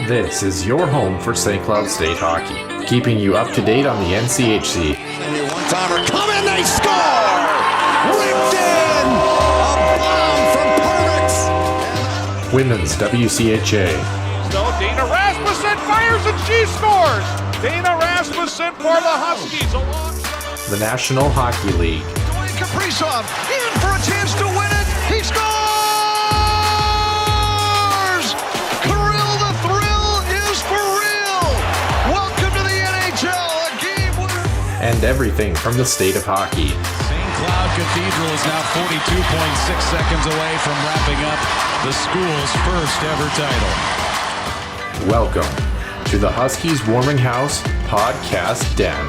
This is your home for St. Cloud State hockey, keeping you up to date on the NCHC. One-timer coming, they score! Ripped in! A bomb from Pervix! Women's WCHA. So Dana Rasmussen fires and she scores! Dana Rasmussen for the Huskies alongside The National Hockey League. Dwayne Kaprizov in for a chance to win it! He scores! Kirill, the thrill is for real! Welcome to the NHL, a game winner! And everything from the state of hockey. St. Cloud Cathedral is now 42.6 seconds away from wrapping up the school's first ever title. Welcome to the Huskies Warming House Podcast Den.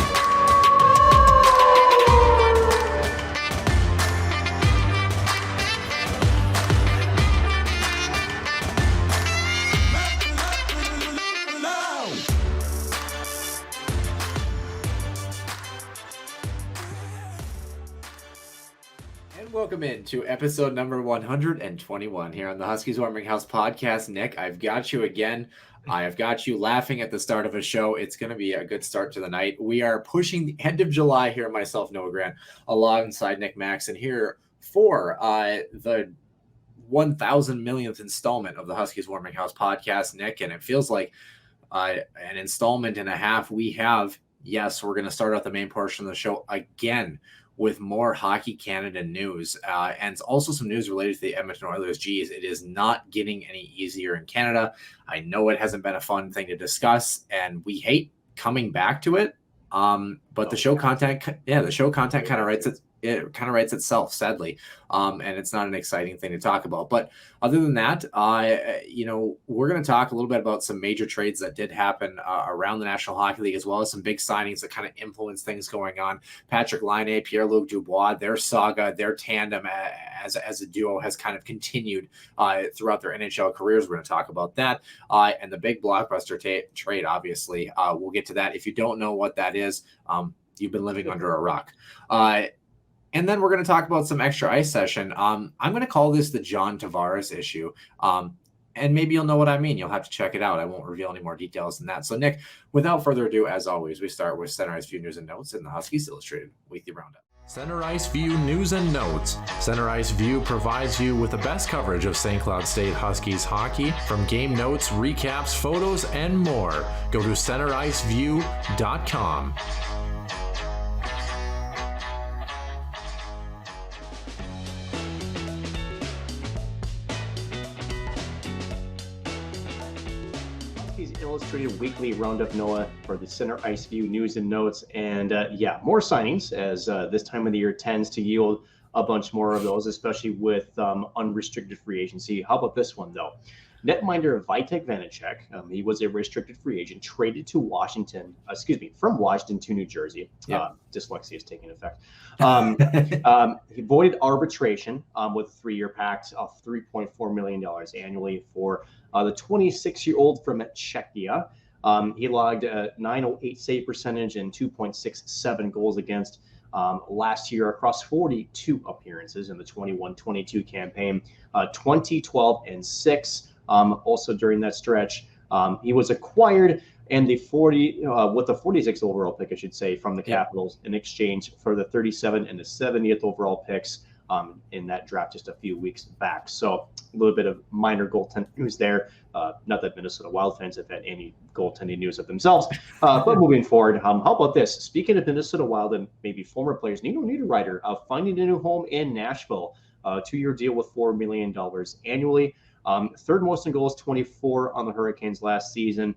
Welcome in to episode number 121 here on the Huskies Warming House podcast. Nick, I've got you again. I have got you laughing at the start of a show. It's going to be a good start to the night. We are pushing the end of July here, myself, Noah Grant, alongside Nick Maxon here for the 1,000 millionth installment of the Huskies Warming House podcast, Nick. And it feels like an installment and a half. We have, yes, we're going to start out the main portion of the show again with more Hockey Canada news and also some news related to the Edmonton Oilers. Geez, it is not getting any easier in Canada. I know it hasn't been a fun thing to discuss, and we hate coming back to it. But the show content kind of writes itself, sadly. And it's not an exciting thing to talk about. But other than that, we're going to talk a little bit about some major trades that did happen around the National Hockey League, as well as some big signings that kind of influence things going on. Patrick Laine, Pierre-Luc Dubois, their saga, their tandem as a duo has kind of continued throughout their NHL careers. We're going to talk about that. And the big blockbuster trade, obviously. We'll get to that. If you don't know what that is, you've been living under a rock. And then we're going to talk about some extra ice session. I'm going to call this the John Tavares issue. And maybe you'll know what I mean. You'll have to check it out. I won't reveal any more details than that. So, Nick, without further ado, as always, we start with Center Ice View News and Notes in the Huskies Illustrated Weekly Roundup. Center Ice View News and Notes. Center Ice View provides you with the best coverage of St. Cloud State Huskies hockey, from game notes, recaps, photos, and more. Go to centericeview.com. Illustrated Weekly Roundup, Noah, for the Center Ice View News and Notes. And more signings, as this time of the year tends to yield a bunch more of those, especially with unrestricted free agency. How about this one, though? Netminder Vitek Vanacek, he was a restricted free agent, traded to from Washington to New Jersey. Yeah. Dyslexia is taking effect. He voided arbitration with a 3-year pact of $3.4 million annually for the 26-year-old from Czechia. He logged a .908 save percentage and 2.67 goals against last year across 42 appearances in the 21-22 campaign, 20-12-6. Also during that stretch, he was acquired and with the 46th overall pick, I should say, from the Capitals in exchange for the 37th and the 70th overall picks in that draft just a few weeks back. So a little bit of minor goaltending news there. Not that Minnesota Wild fans have had any goaltending news of themselves. But moving forward, how about this? Speaking of Minnesota Wild and maybe former players, Nino Niederreiter finding a new home in Nashville. 2-year deal with $4 million annually. Third most in goals, 24 on the Hurricanes last season.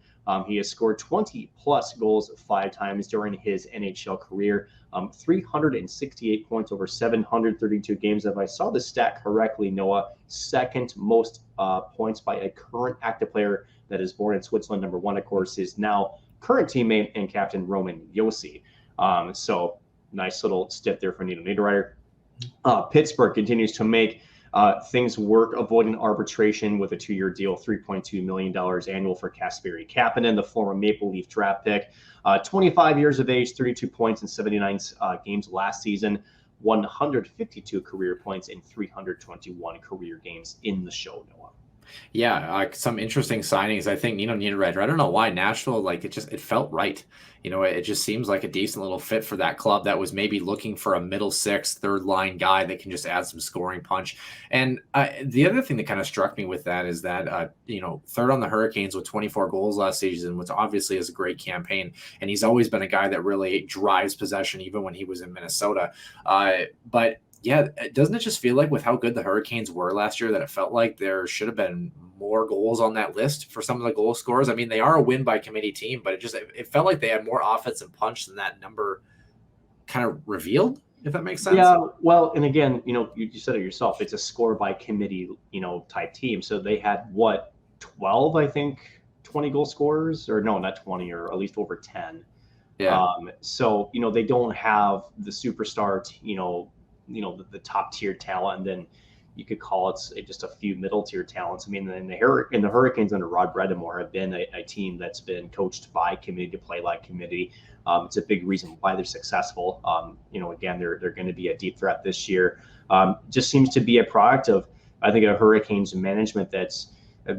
He has scored 20-plus goals 5 times during his NHL career. 368 points over 732 games. If I saw the stat correctly, Noah, second most points by a current active player that is born in Switzerland. Number 1, of course, his now current teammate and captain, Roman Josi. So nice little step there for Nino Niederreiter. Pittsburgh continues to make things work, avoiding arbitration with a 2-year deal, $3.2 million annual for Kasperi Kapanen, the former Maple Leaf draft pick. 25 years of age, 32 points in 79 games last season, 152 career points in 321 career games in the show, Noah. Yeah, some interesting signings. I think Nino Niederreiter. I don't know why Nashville, like it felt right. It just seems like a decent little fit for that club that was maybe looking for a middle six, third line guy that can just add some scoring punch. And the other thing that kind of struck me with that is that third on the Hurricanes with 24 goals last season, which obviously is a great campaign. And he's always been a guy that really drives possession, even when he was in Minnesota. But yeah, doesn't it just feel like with how good the Hurricanes were last year that it felt like there should have been more goals on that list for some of the goal scorers? I mean, they are a win by committee team, but it felt like they had more offensive punch than that number kind of revealed, if that makes sense. Yeah, well, and again, you said it yourself, it's a score by committee, type team. So they had 12, I think, 20 goal scorers, or no, not 20, or at least over 10. Yeah. So, they don't have the superstar, the top tier talent, and then you could call it just a few middle tier talents. I mean, the Hurricanes under Rod Bredemore have been a team that's been coached by committee to play like committee. It's a big reason why they're successful. Again, they're going to be a deep threat this year. Just seems to be a product of, I think, a Hurricanes management that's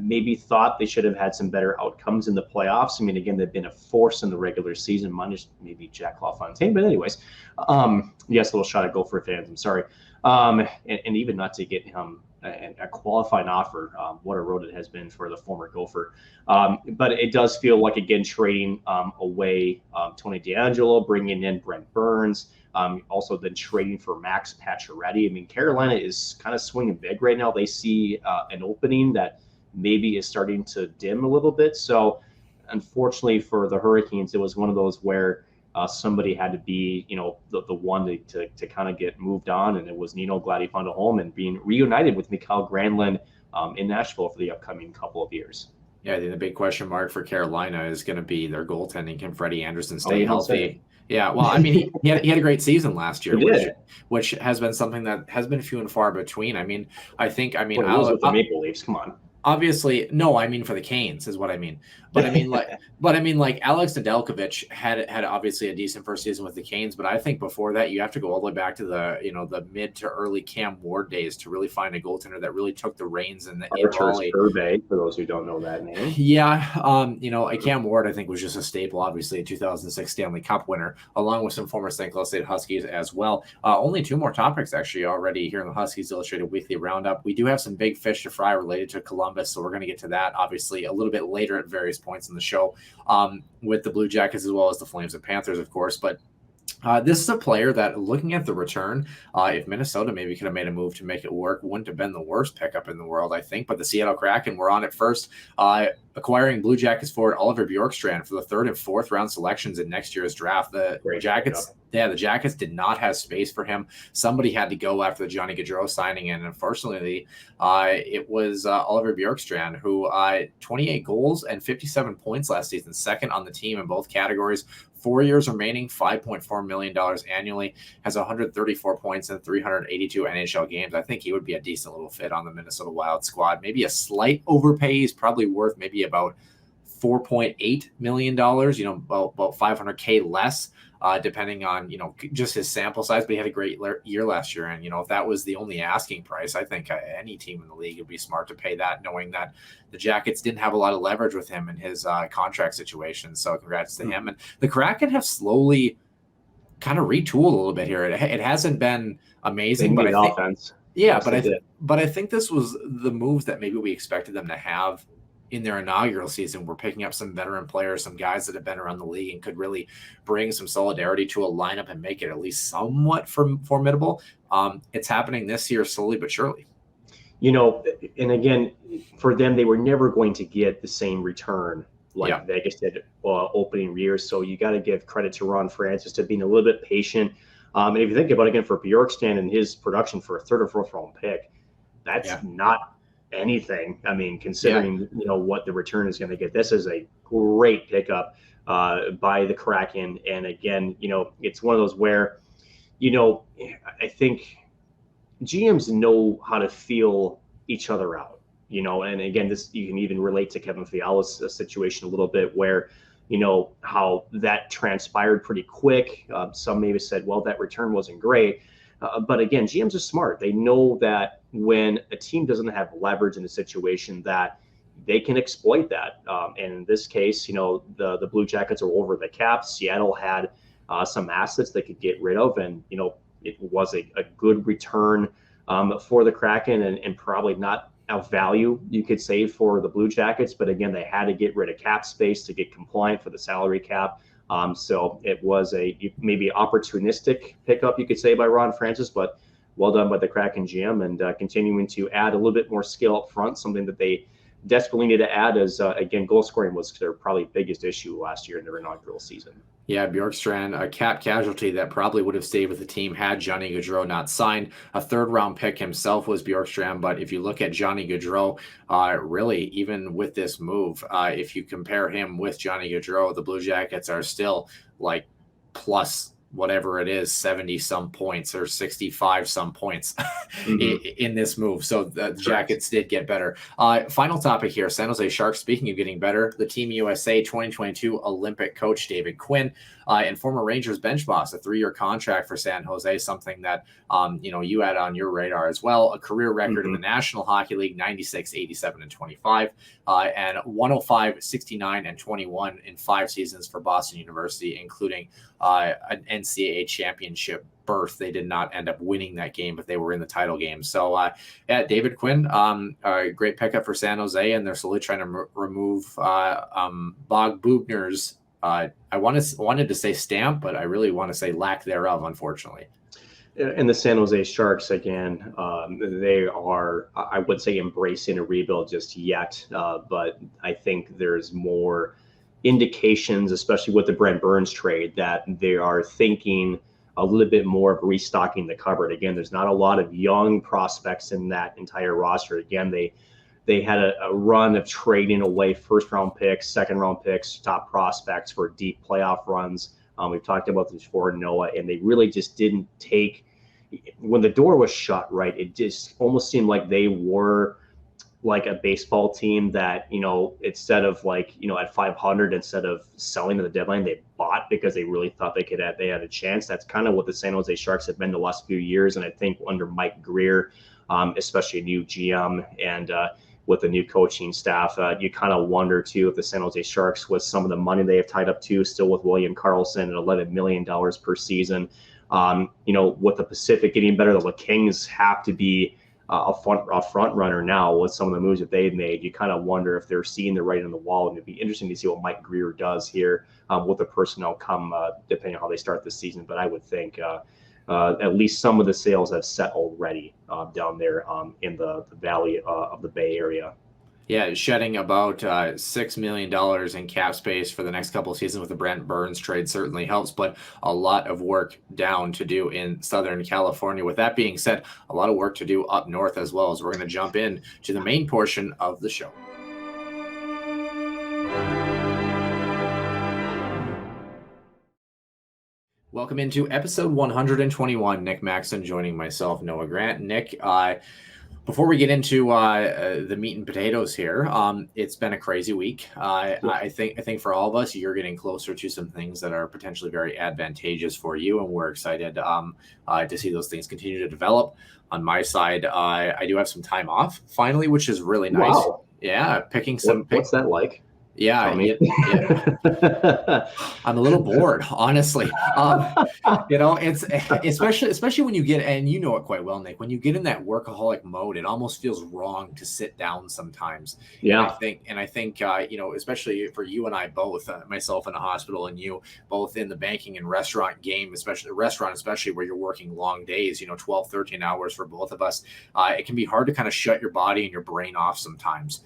maybe thought they should have had some better outcomes in the playoffs. I mean, again, they've been a force in the regular season, minus maybe Jack LaFontaine. But anyways, yes, a little shot at Gopher fans. I'm sorry. And even not to get him a qualifying offer, what a road it has been for the former Gopher. But it does feel like, again, trading away Tony DeAngelo, bringing in Brent Burns, also then trading for Max Pacioretty. I mean, Carolina is kind of swinging big right now. They see an opening that maybe is starting to dim a little bit. So unfortunately for the Hurricanes, it was one of those where somebody had to be, the one to kind of get moved on. And it was Nino. Glad he found a home and being reunited with Mikael Granlund in Nashville for the upcoming couple of years. Yeah, I think the big question mark for Carolina is going to be their goaltending. Can Freddie Anderson stay healthy? Yeah, well, I mean, he had a great season last year, which has been something that has been few and far between. I mean, with the Maple Leafs, come on. Obviously, no, I mean for the Canes is what I mean. But I mean like Alex Nedeljkovic had obviously a decent first season with the Canes, but I think before that you have to go all the way back to the mid to early Cam Ward days to really find a goaltender that really took the reins in Arturs Turbe, for those who don't know that name. Yeah, Cam Ward I think was just a staple, obviously a 2006 Stanley Cup winner, along with some former St. Cloud State Huskies as well. Only two more topics actually already here in the Huskies Illustrated Weekly Roundup. We do have some big fish to fry related to Columbus, so we're going to get to that obviously a little bit later at various points in the show, with the Blue Jackets as well as the Flames and Panthers, of course. But this is a player that, looking at the return, if Minnesota maybe could have made a move to make it work, wouldn't have been the worst pickup in the world, I think. But the Seattle Kraken were on it first, acquiring Blue Jackets forward Oliver Bjorkstrand for the third and fourth round selections in next year's draft. The Jackets did not have space for him. Somebody had to go after the Johnny Gaudreau signing, and unfortunately, it was Oliver Bjorkstrand, who 28 goals and 57 points last season, second on the team in both categories. 4 years remaining, $5.4 million annually, has 134 points in 382 NHL games. I think he would be a decent little fit on the Minnesota Wild squad. Maybe a slight overpay. He's probably worth maybe about $4.8 million, about $500K less, depending on, just his sample size. But he had a great year last year. And, if that was the only asking price, I think any team in the league would be smart to pay that, knowing that the Jackets didn't have a lot of leverage with him in his contract situation. So congrats to him. And the Kraken have slowly kind of retooled a little bit here. It hasn't been amazing, but I think, offense. Yeah, but I think this was the moves that maybe we expected them to have in their inaugural season. We're picking up some veteran players, some guys that have been around the league and could really bring some solidarity to a lineup and make it at least somewhat formidable. It's happening this year slowly but surely. And again, for them, they were never going to get the same return like Vegas did opening year. So you got to give credit to Ron Francis to being a little bit patient. And if you think about it, again, for Bjorkstrand and his production for a third or fourth round pick, that's not anything. I mean, considering what the return is going to get, this is a great pickup by the Kraken. And again, it's one of those where, I think GMs know how to feel each other out, and again, this, you can even relate to Kevin Fiala's situation a little bit where, how that transpired pretty quick. Some maybe said, well, that return wasn't great. But again, GMs are smart. They know that when a team doesn't have leverage in a situation that they can exploit that. And in this case, the Blue Jackets are over the cap. Seattle had some assets they could get rid of, and it was a good return for the Kraken, and probably not a value you could say for the Blue Jackets. But again, they had to get rid of cap space to get compliant for the salary cap. So it was a maybe opportunistic pickup, you could say, by Ron Francis, but well done by the Kraken GM, and continuing to add a little bit more skill up front, something that they desperately need to add, as again, goal scoring was their probably biggest issue last year in their inaugural season. Yeah, Bjorkstrand, a cap casualty that probably would have stayed with the team had Johnny Gaudreau not signed. A third-round pick himself was Bjorkstrand, but if you look at Johnny Gaudreau, really, even with this move, if you compare him with Johnny Gaudreau, the Blue Jackets are still like plus whatever it is, 70 some points or 65 some points in this move. So the Jackets did get better. Final topic here, San Jose Sharks. Speaking of getting better, the Team USA 2022 Olympic coach David Quinn and former Rangers bench boss, a 3-year contract for San Jose, something that you had on your radar as well. A career record in the National Hockey League, 96, 87, and 25, and 105, 69, and 21 in 5 seasons for Boston University, including an NCAA championship berth. They did not end up winning that game, but they were in the title game. So, David Quinn, a great pickup for San Jose, and they're slowly trying to remove Bob Bugner's. I wanted to say stamp, but I really want to say lack thereof, unfortunately. And the San Jose Sharks, again, they are, I would say, embracing a rebuild just yet, but I think there's more indications, especially with the Brent Burns trade, that they are thinking a little bit more of restocking the cupboard. Again, there's not a lot of young prospects in that entire roster. Again, they had a run of trading away first-round picks, second-round picks, top prospects for deep playoff runs. We've talked about this before, Noah, and they really just didn't take – when the door was shut, right, it just almost seemed like they were like a baseball team that, instead of at 500, instead of selling to the deadline, they bought because they really thought they had a chance. That's kind of what the San Jose Sharks have been the last few years. And I think under Mike Greer, especially a new GM and with the new coaching staff, you kind of wonder too if the San Jose Sharks, with some of the money they have tied up too, still with William Karlsson at $11 million per season, with the Pacific getting better, the Kings have to be a front runner now with some of the moves that they've made. You kind of wonder if they're seeing the writing on the wall, and it'd be interesting to see what Mike Greer does here with the personnel come depending on how they start this season. But I would think at least some of the sales have set already down there in the valley of the Bay Area. Yeah, shedding about $6 million in cap space for the next couple of seasons with the Brent Burns trade certainly helps, but a lot of work down to do in Southern California. With that being said, a lot of work to do up north as well, as we're going to jump in to the main portion of the show. Welcome into episode 121. Nick Maxon joining myself, Noah Grant. Nick, before we get into the meat and potatoes here, it's been a crazy week. I think for all of us, you're getting closer to some things that are potentially very advantageous for you, and we're excited to see those things continue to develop. On my side, I do have some time off finally, which is really nice. Wow. Yeah, picking some. What's that like? Yeah, I'm a little bored, honestly. It's especially when you get, and you know it quite well, Nick, when you get in that workaholic mode, it almost feels wrong to sit down sometimes. Yeah. And I think especially for you and I both, myself in a hospital and you both in the banking and restaurant game, especially where you're working long days, 12, 13 hours for both of us. It can be hard to kind of shut your body and your brain off sometimes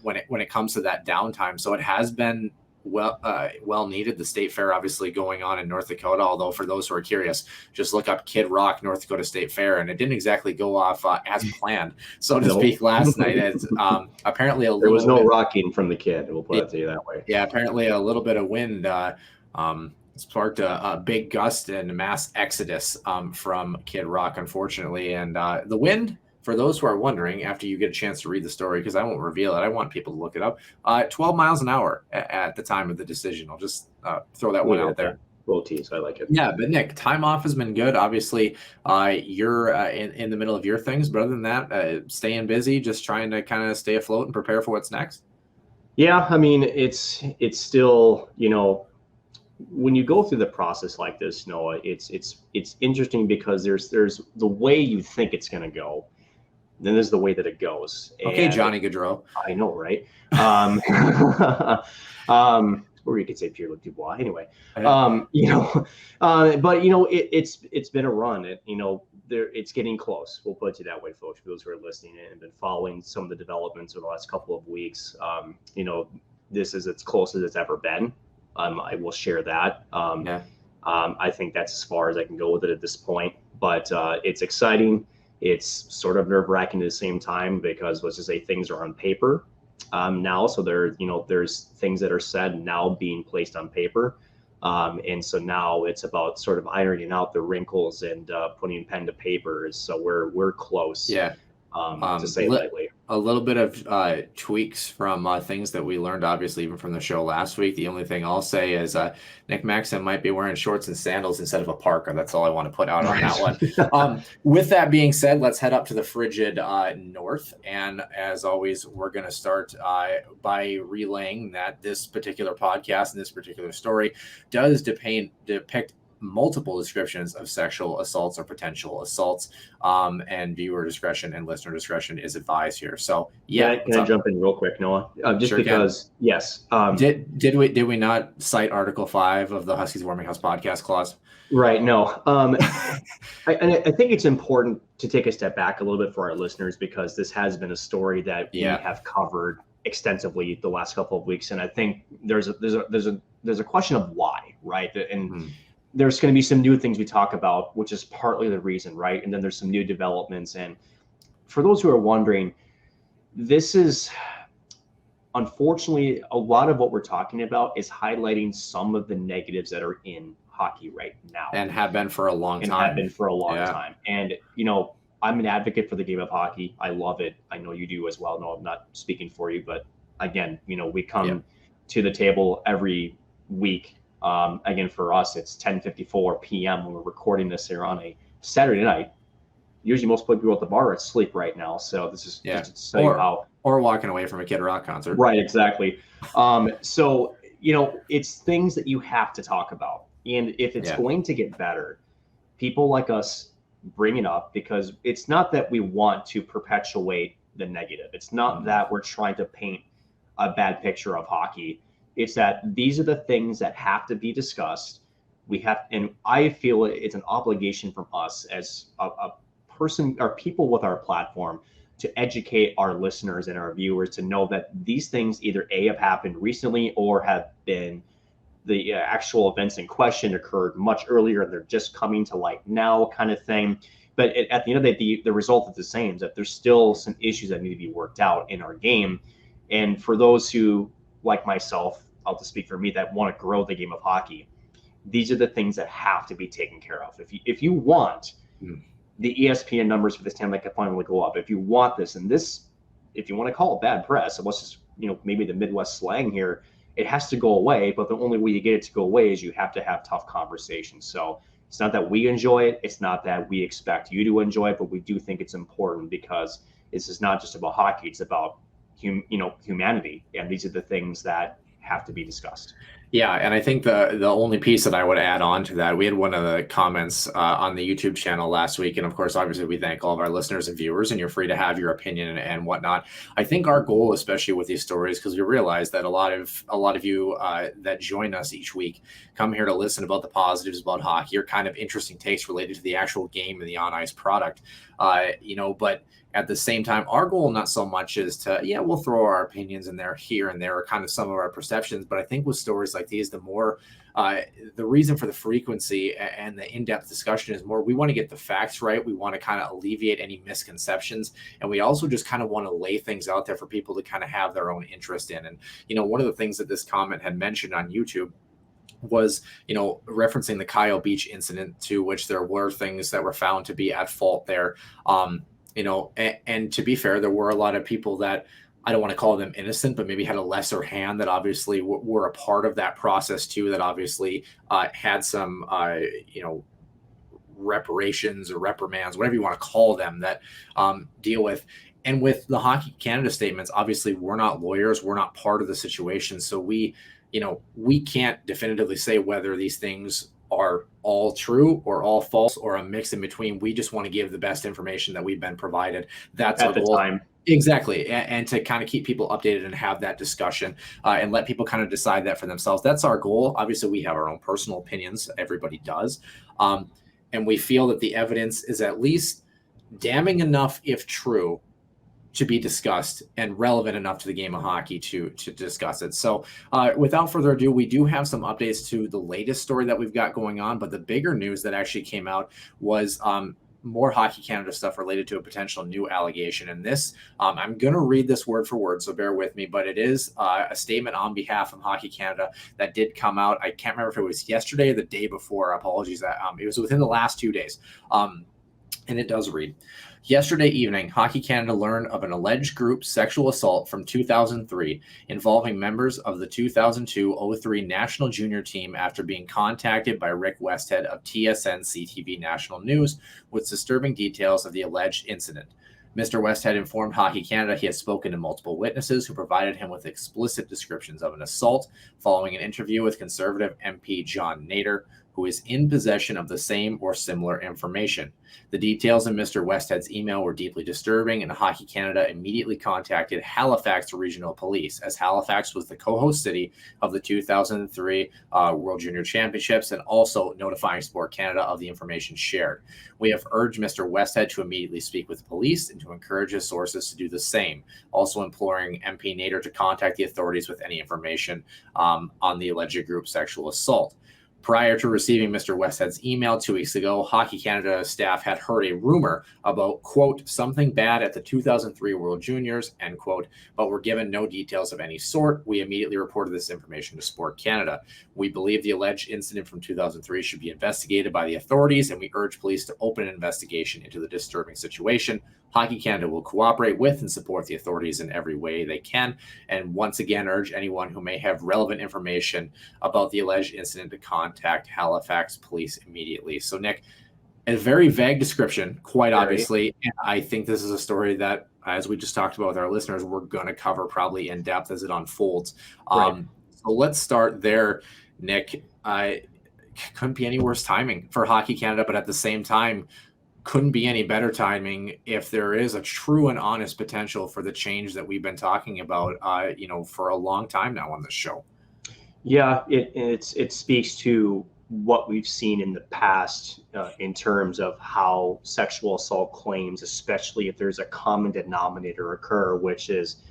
when it comes to that downtime. So it has been well needed. The State Fair obviously going on in North Dakota, although for those who are curious, just look up Kid Rock North Dakota State Fair, and it didn't exactly go off as planned, so to speak, last night. It's apparently there was no rocking from the kid, we'll put it to you that way. Yeah, apparently a little bit of wind sparked a big gust and mass exodus from Kid Rock, unfortunately. And the wind, for those who are wondering, after you get a chance to read the story, because I won't reveal it, I want people to look it up, 12 miles an hour at the time of the decision. I'll just throw that one out there. Low T's, I like it. Yeah, but Nick, time off has been good. Obviously, you're in the middle of your things, but other than that, staying busy, just trying to kind of stay afloat and prepare for what's next. Yeah, I mean, it's still, when you go through the process like this, Noah, it's interesting because there's the way you think it's going to go, then there's the way that it goes. Okay, And Johnny Gaudreau. I know, right? Or you could say Pierre-Luc Dubois. Anyway, but it's been a run. It's getting close. We'll put it that way, folks. For those who are listening and been following some of the developments over the last couple of weeks, this is as close as it's ever been. I will share that. I think that's as far as I can go with it at this point. But it's exciting. It's sort of nerve-wracking at the same time because, let's just say, things are on paper now. So there's things that are said now being placed on paper. And so now it's about sort of ironing out the wrinkles and putting pen to paper. So we're close. Yeah. To say lightly. A little bit of tweaks from things that we learned, obviously, even from the show last week. The only thing I'll say is Nick Maxon might be wearing shorts and sandals instead of a parka. That's all I want to put out on that one. With that being said, let's head up to the frigid north. And as always, we're going to start by relaying that this particular podcast and this particular story does depict multiple descriptions of sexual assaults or potential assaults, and viewer discretion and listener discretion is advised here. So can I jump in real quick, Noah? Just sure because can. Yes. Did we not cite Article 5 of the Huskies Warming House podcast clause? Right. No. I think it's important to take a step back a little bit for our listeners because this has been a story that we have covered extensively the last couple of weeks, and I think there's a question of why, right? And there's going to be some new things we talk about, which is partly the reason, right? And then there's some new developments. And for those who are wondering, this is, unfortunately, a lot of what we're talking about is highlighting some of the negatives that are in hockey right now. And have been for a long time. And, I'm an advocate for the game of hockey. I love it. I know you do as well. No, I'm not speaking for you, but again, we come to the table every week. Again, for us, it's 10:54 p.m. when we're recording this here on a Saturday night. Usually most people at the bar are asleep right now. So this is just to tell you how. Or walking away from a Kid Rock concert. Right, exactly. So, it's things that you have to talk about. And if it's going to get better, people like us bring it up because it's not that we want to perpetuate the negative. It's not that we're trying to paint a bad picture of hockey. It's that these are the things that have to be discussed. And I feel it's an obligation from us as a person or people with our platform to educate our listeners and our viewers to know that these things either have happened recently or have been the actual events in question occurred much earlier and they're just coming to light now kind of thing. But at the end of the day, the result is the same, that there's still some issues that need to be worked out in our game. And for those who, like myself, I'll just speak for me, that want to grow the game of hockey, these are the things that have to be taken care of. If you want the ESPN numbers for the Stanley Cup final to go up, if you want this, and this, if you want to call it bad press, and let's just, maybe the Midwest slang here, it has to go away. But the only way you get it to go away is you have to have tough conversations. So it's not that we enjoy it. It's not that we expect you to enjoy it, but we do think it's important because this is not just about hockey. It's about humanity. And these are the things that have to be discussed. Yeah, and I think the only piece that I would add on to that, we had one of the comments on the YouTube channel last week, and of course, obviously, we thank all of our listeners and viewers, and you're free to have your opinion and whatnot. I think our goal, especially with these stories, because we realize that a lot of you that join us each week come here to listen about the positives about hockey, or kind of interesting takes related to the actual game and the on-ice product, but at the same time, our goal not so much is to, we'll throw our opinions in there here and there, or kind of some of our perceptions. But I think with stories like these, the more, the reason for the frequency and the in-depth discussion is more, we want to get the facts right. We want to kind of alleviate any misconceptions. And we also just kind of want to lay things out there for people to kind of have their own interest in. And, one of the things that this comment had mentioned on YouTube was, referencing the Kyle Beach incident, to which there were things that were found to be at fault there. And to be fair, there were a lot of people that I don't want to call them innocent, but maybe had a lesser hand that obviously were a part of that process too, that obviously had some, reparations or reprimands, whatever you want to call them, that deal with. And with the Hockey Canada statements, obviously we're not lawyers, we're not part of the situation. So we can't definitively say whether these things are all true or all false or a mix in between. We just want to give the best information that we've been provided. That's at the time. Exactly. And to kind of keep people updated and have that discussion and let people kind of decide that for themselves. That's our goal. Obviously, we have our own personal opinions. Everybody does. And we feel that the evidence is at least damning enough, if true, to be discussed and relevant enough to the game of hockey to discuss it. So without further ado, we do have some updates to the latest story that we've got going on. But the bigger news that actually came out was more Hockey Canada stuff related to a potential new allegation. And this, I'm going to read this word for word, so bear with me, but it is a statement on behalf of Hockey Canada that did come out. I can't remember if it was yesterday or the day before. Apologies. It was within the last 2 days. And it does read, yesterday evening, Hockey Canada learned of an alleged group sexual assault from 2003 involving members of the 2002-03 national junior team after being contacted by Rick Westhead of TSN CTV National News with disturbing details of the alleged incident. Mr. Westhead informed Hockey Canada he had spoken to multiple witnesses who provided him with explicit descriptions of an assault following an interview with Conservative MP John Nader, who is in possession of the same or similar information. The details in Mr. Westhead's email were deeply disturbing, and Hockey Canada immediately contacted Halifax Regional Police, as Halifax was the co-host city of the 2003 World Junior Championships, and also notifying Sport Canada of the information shared. We have urged Mr. Westhead to immediately speak with police and to encourage his sources to do the same, also imploring MP Nader to contact the authorities with any information on the alleged group sexual assault. Prior to receiving Mr. Westhead's email 2 weeks ago, Hockey Canada staff had heard a rumor about, quote, something bad at the 2003 World Juniors, end quote, but were given no details of any sort. We immediately reported this information to Sport Canada. We believe the alleged incident from 2003 should be investigated by the authorities, and we urge police to open an investigation into the disturbing situation. Hockey Canada will cooperate with and support the authorities in every way they can, and once again urge anyone who may have relevant information about the alleged incident to contact Halifax Police immediately. So, Nick, a very vague description, quite obviously, and I think this is a story that, as we just talked about with our listeners, we're going to cover probably in depth as it unfolds. So let's start there, Nick. Couldn't be any worse timing for Hockey Canada, but at the same time, couldn't be any better timing if there is a true and honest potential for the change that we've been talking about, for a long time now on this show. Yeah, it speaks to what we've seen in the past in terms of how sexual assault claims, especially if there's a common denominator occur, which is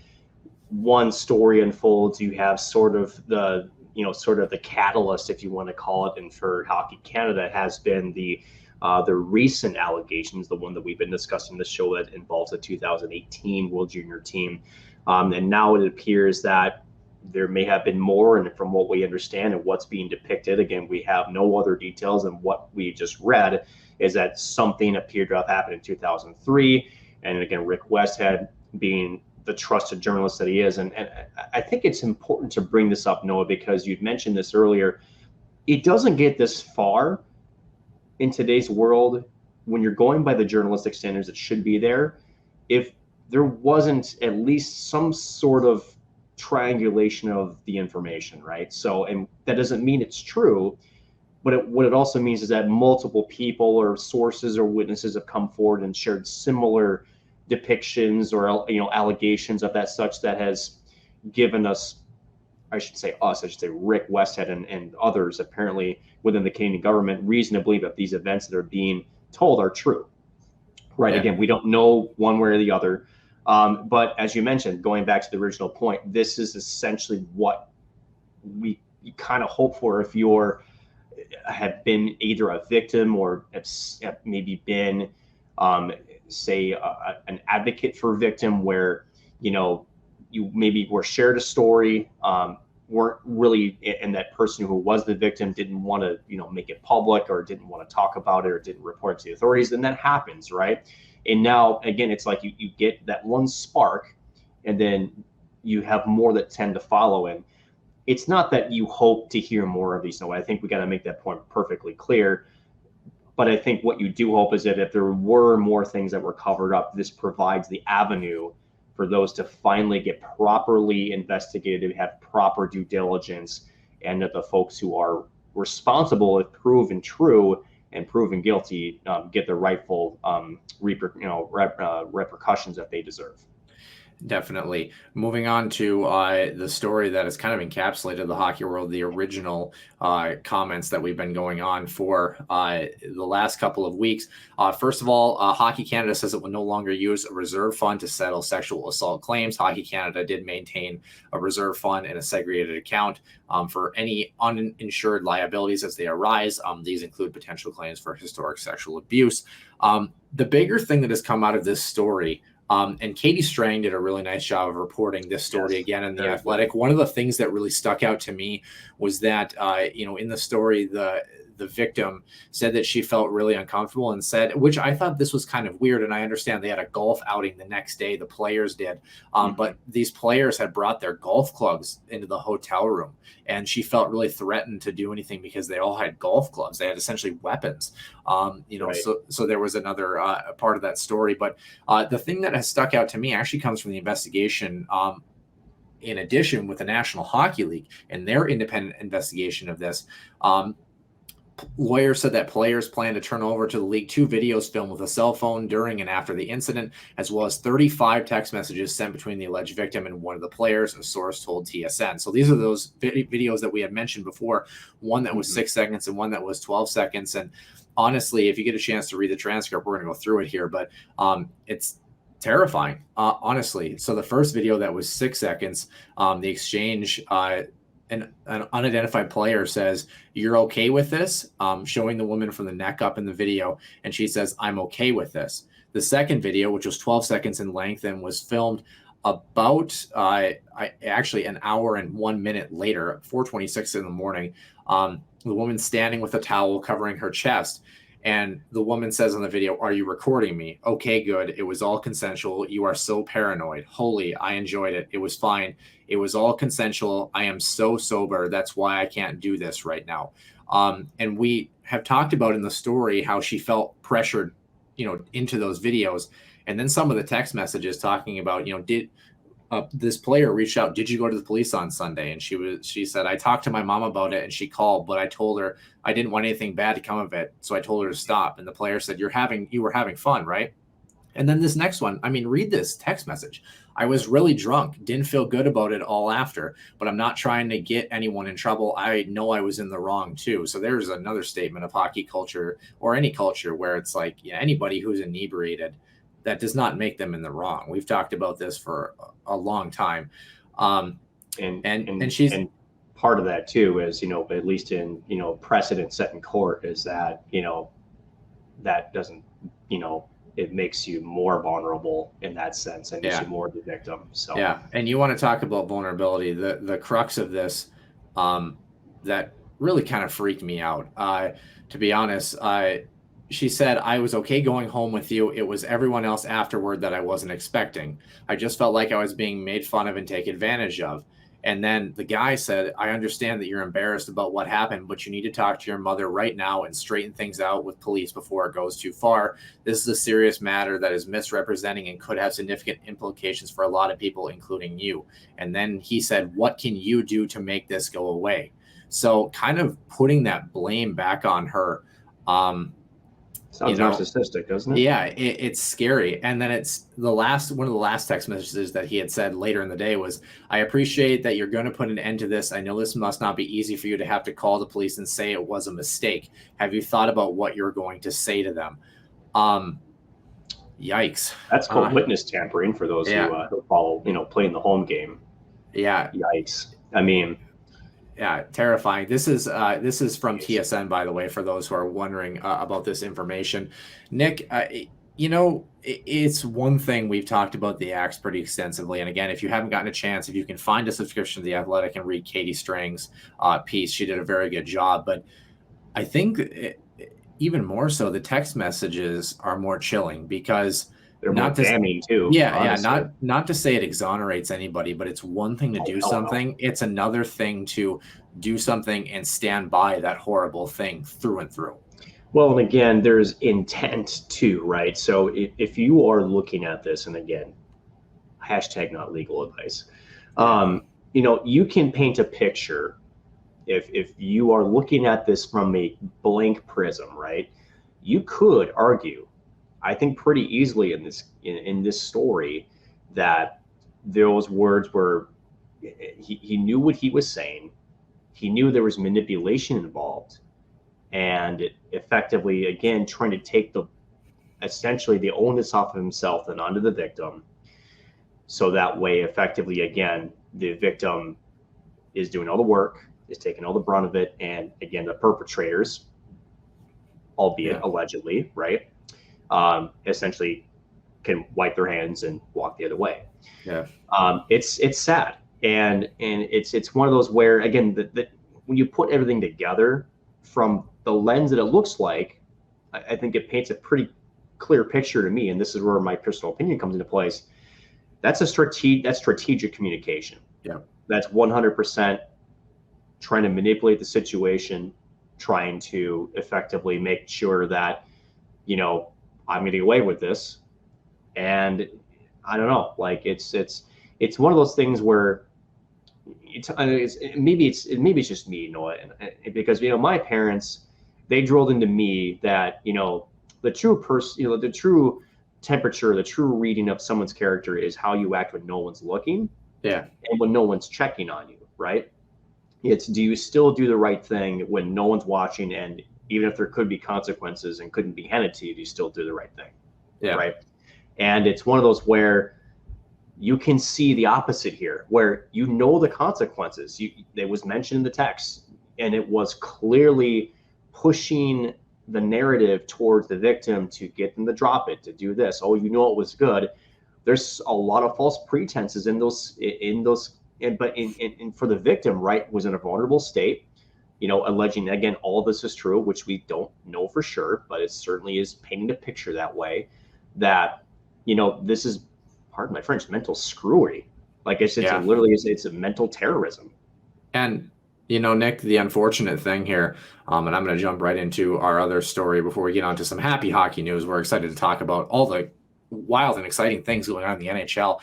one story unfolds, you have sort of the catalyst, if you want to call it, and for Hockey Canada has been the recent allegations, the one that we've been discussing the show that involves the 2018 World Junior team. And now it appears that there may have been more, and from what we understand and what's being depicted, again, we have no other details than what we just read, is that something appeared to have happened in 2003. And again, Rick Westhead being the trusted journalist that he is. And I think it's important to bring this up, Noah, because you'd mentioned this earlier. It doesn't get this far in today's world when you're going by the journalistic standards that should be there, if there wasn't at least some sort of triangulation of the information, right? So, and that doesn't mean it's true, but what it also means is that multiple people or sources or witnesses have come forward and shared similar depictions or allegations of that such that has given us, I should say Rick Westhead and others apparently within the Canadian government reason to believe that these events that are being told are true, right? Yeah. Again, we don't know one way or the other. But as you mentioned, going back to the original point, this is essentially what you kind of hope for if you're have been either a victim or have maybe been, say, an advocate for a victim where, you maybe were shared a story, weren't really, and that person who was the victim didn't want to, make it public or didn't want to talk about it or didn't report it to the authorities, then that happens, right? And now, again, it's like you get that one spark and then you have more that tend to follow. And it's not that you hope to hear more of these. No, I think we got to make that point perfectly clear. But I think what you do hope is that if there were more things that were covered up, this provides the avenue for those to finally get properly investigated, have proper due diligence, and that the folks who are responsible, if proven true and proven guilty, get the rightful repercussions that they deserve. Definitely. Moving on to the story that has kind of encapsulated the hockey world, the original comments that we've been going on for the last couple of weeks. First of all, Hockey Canada says it will no longer use a reserve fund to settle sexual assault claims. Hockey Canada did maintain a reserve fund and a segregated account for any uninsured liabilities as they arise. These include potential claims for historic sexual abuse. The bigger thing that has come out of this story, and Katie Strang did a really nice job of reporting this story again in The Athletic. One of the things that really stuck out to me was that, in the story, the victim said that she felt really uncomfortable and said, which I thought this was kind of weird. And I understand they had a golf outing the next day. The players did. But these players had brought their golf clubs into the hotel room, and she felt really threatened to do anything because they all had golf clubs. They had essentially weapons, so there was another part of that story. But the thing that has stuck out to me actually comes from the investigation in addition with the National Hockey League and their independent investigation of this. Lawyers said that players plan to turn over to the league 2 videos filmed with a cell phone during and after the incident, as well as 35 text messages sent between the alleged victim and one of the players, a source told TSN. So these are those videos that we had mentioned before, one that was 6 seconds and one that was 12 seconds. And honestly, if you get a chance to read the transcript, we're going to go through it here, but it's terrifying, honestly. So the first video that was 6 seconds, the exchange, an unidentified player says, "You're okay with this?" Showing the woman from the neck up in the video. And she says, "I'm okay with this." The second video, which was 12 seconds in length and was filmed about actually an hour and 1 minute later, 4:26 in the morning, the woman standing with a towel covering her chest. And the woman says on the video, "Are you recording me? Okay, good. It was all consensual. You are so paranoid. Holy, I enjoyed it. It was fine. It was all consensual. I am so sober. That's why I can't do this right now." And we have talked about in the story how she felt pressured, into those videos. And then some of the text messages talking about, did this player reached out, "Did you go to the police on Sunday?" And she said, "I talked to my mom about it and she called, but I told her I didn't want anything bad to come of it. So I told her to stop." And the player said, you were having fun, right?" And then this next one, read this text message. "I was really drunk, didn't feel good about it all after, but I'm not trying to get anyone in trouble. I know I was in the wrong too." So there's another statement of hockey culture, or any culture, where it's like, anybody who's inebriated, that does not make them in the wrong. We've talked about this for a long time. And she's, and part of that too is, at least in, precedent set in court, is that, that doesn't, it makes you more vulnerable in that sense, and makes you more the victim. So and you want to talk about vulnerability, the crux of this, that really kind of freaked me out, to be honest. She said, "I was okay going home with you. It was everyone else afterward that I wasn't expecting. I just felt like I was being made fun of and taken advantage of." And then the guy said, "I understand that you're embarrassed about what happened, but you need to talk to your mother right now and straighten things out with police before it goes too far. This is a serious matter that is misrepresenting and could have significant implications for a lot of people, including you." And then he said, "What can you do to make this go away?" So kind of putting that blame back on her. Sounds narcissistic, doesn't it? Yeah, it's scary. And then it's one of the last text messages that he had said later in the day was, "I appreciate that you're going to put an end to this. I know this must not be easy for you to have to call the police and say it was a mistake. Have you thought about what you're going to say to them?" Yikes. That's called witness tampering for those who follow, playing the home game. Yeah. Yikes. Yeah, terrifying. This is from TSN, by the way, for those who are wondering about this information. Nick, it's one thing we've talked about the Axe pretty extensively. And again, if you haven't gotten a chance, if you can find a subscription to The Athletic and read Katie Strang's piece, she did a very good job. But I think even more so, the text messages are more chilling, because They're more damning too. Yeah, honestly. not to say it exonerates anybody, but it's one thing to do something. It's another thing to do something and stand by that horrible thing through and through. Well, and again, there's intent too, right? So if you are looking at this, and again, hashtag not legal advice, you can paint a picture if you are looking at this from a blank prism, right? You could argue, I think pretty easily in this story, that those words were, he knew what he was saying. He knew there was manipulation involved, and effectively, again, trying to take essentially the onus off of himself and onto the victim. So that way, effectively, again, the victim is doing all the work, is taking all the brunt of it, and again, the perpetrators, albeit allegedly, right, essentially can wipe their hands and walk the other way. Yeah, it's sad, and it's one of those where, again, when you put everything together from the lens that it looks like, I think it paints a pretty clear picture to me, and this is where my personal opinion comes into place. That's strategic communication. Yeah, that's 100% trying to manipulate the situation, trying to effectively make sure that, I'm getting away with this. And I don't know, like it's one of those things where maybe it's just me, Noah, because my parents, they drilled into me that the true person, the true temperature, the true reading of someone's character is how you act when no one's looking, and when no one's checking on you, right? It's, do you still do the right thing when no one's watching, and even if there could be consequences and couldn't be handed to you, do you still do the right thing? Yeah. Right. And it's one of those where you can see the opposite here, where the consequences. It was mentioned in the text, and it was clearly pushing the narrative towards the victim to get them to drop it, to do this. Oh, it was good. There's a lot of false pretenses in those, but for the victim, right, was in a vulnerable state, alleging, again, all this is true, which we don't know for sure, but it certainly is painting a picture that way, that, this is, pardon my French, mental screwery. Like it's literally, it's a mental terrorism. And, Nick, the unfortunate thing here, and I'm going to jump right into our other story before we get on to some happy hockey news. We're excited to talk about all the wild and exciting things going on in the NHL.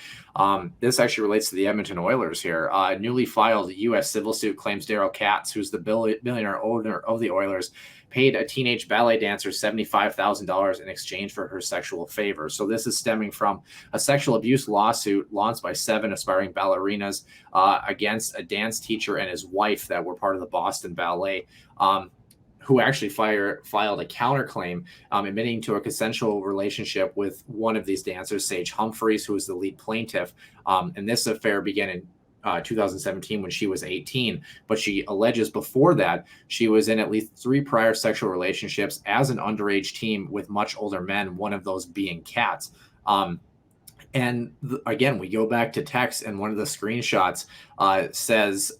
This actually relates to the Edmonton Oilers here. Newly filed U.S. civil suit claims Daryl Katz, who's the billionaire owner of the Oilers, paid a teenage ballet dancer $75,000 in exchange for her sexual favor. So this is stemming from a sexual abuse lawsuit launched by 7 aspiring ballerinas against a dance teacher and his wife that were part of the Boston Ballet, who actually filed a counterclaim admitting to a consensual relationship with one of these dancers, Sage Humphreys, who is the lead plaintiff. And this affair began in 2017 when she was 18, but she alleges before that she was in at least 3 prior sexual relationships as an underage teen with much older men, one of those being Katz. Again, we go back to text, and one of the screenshots says,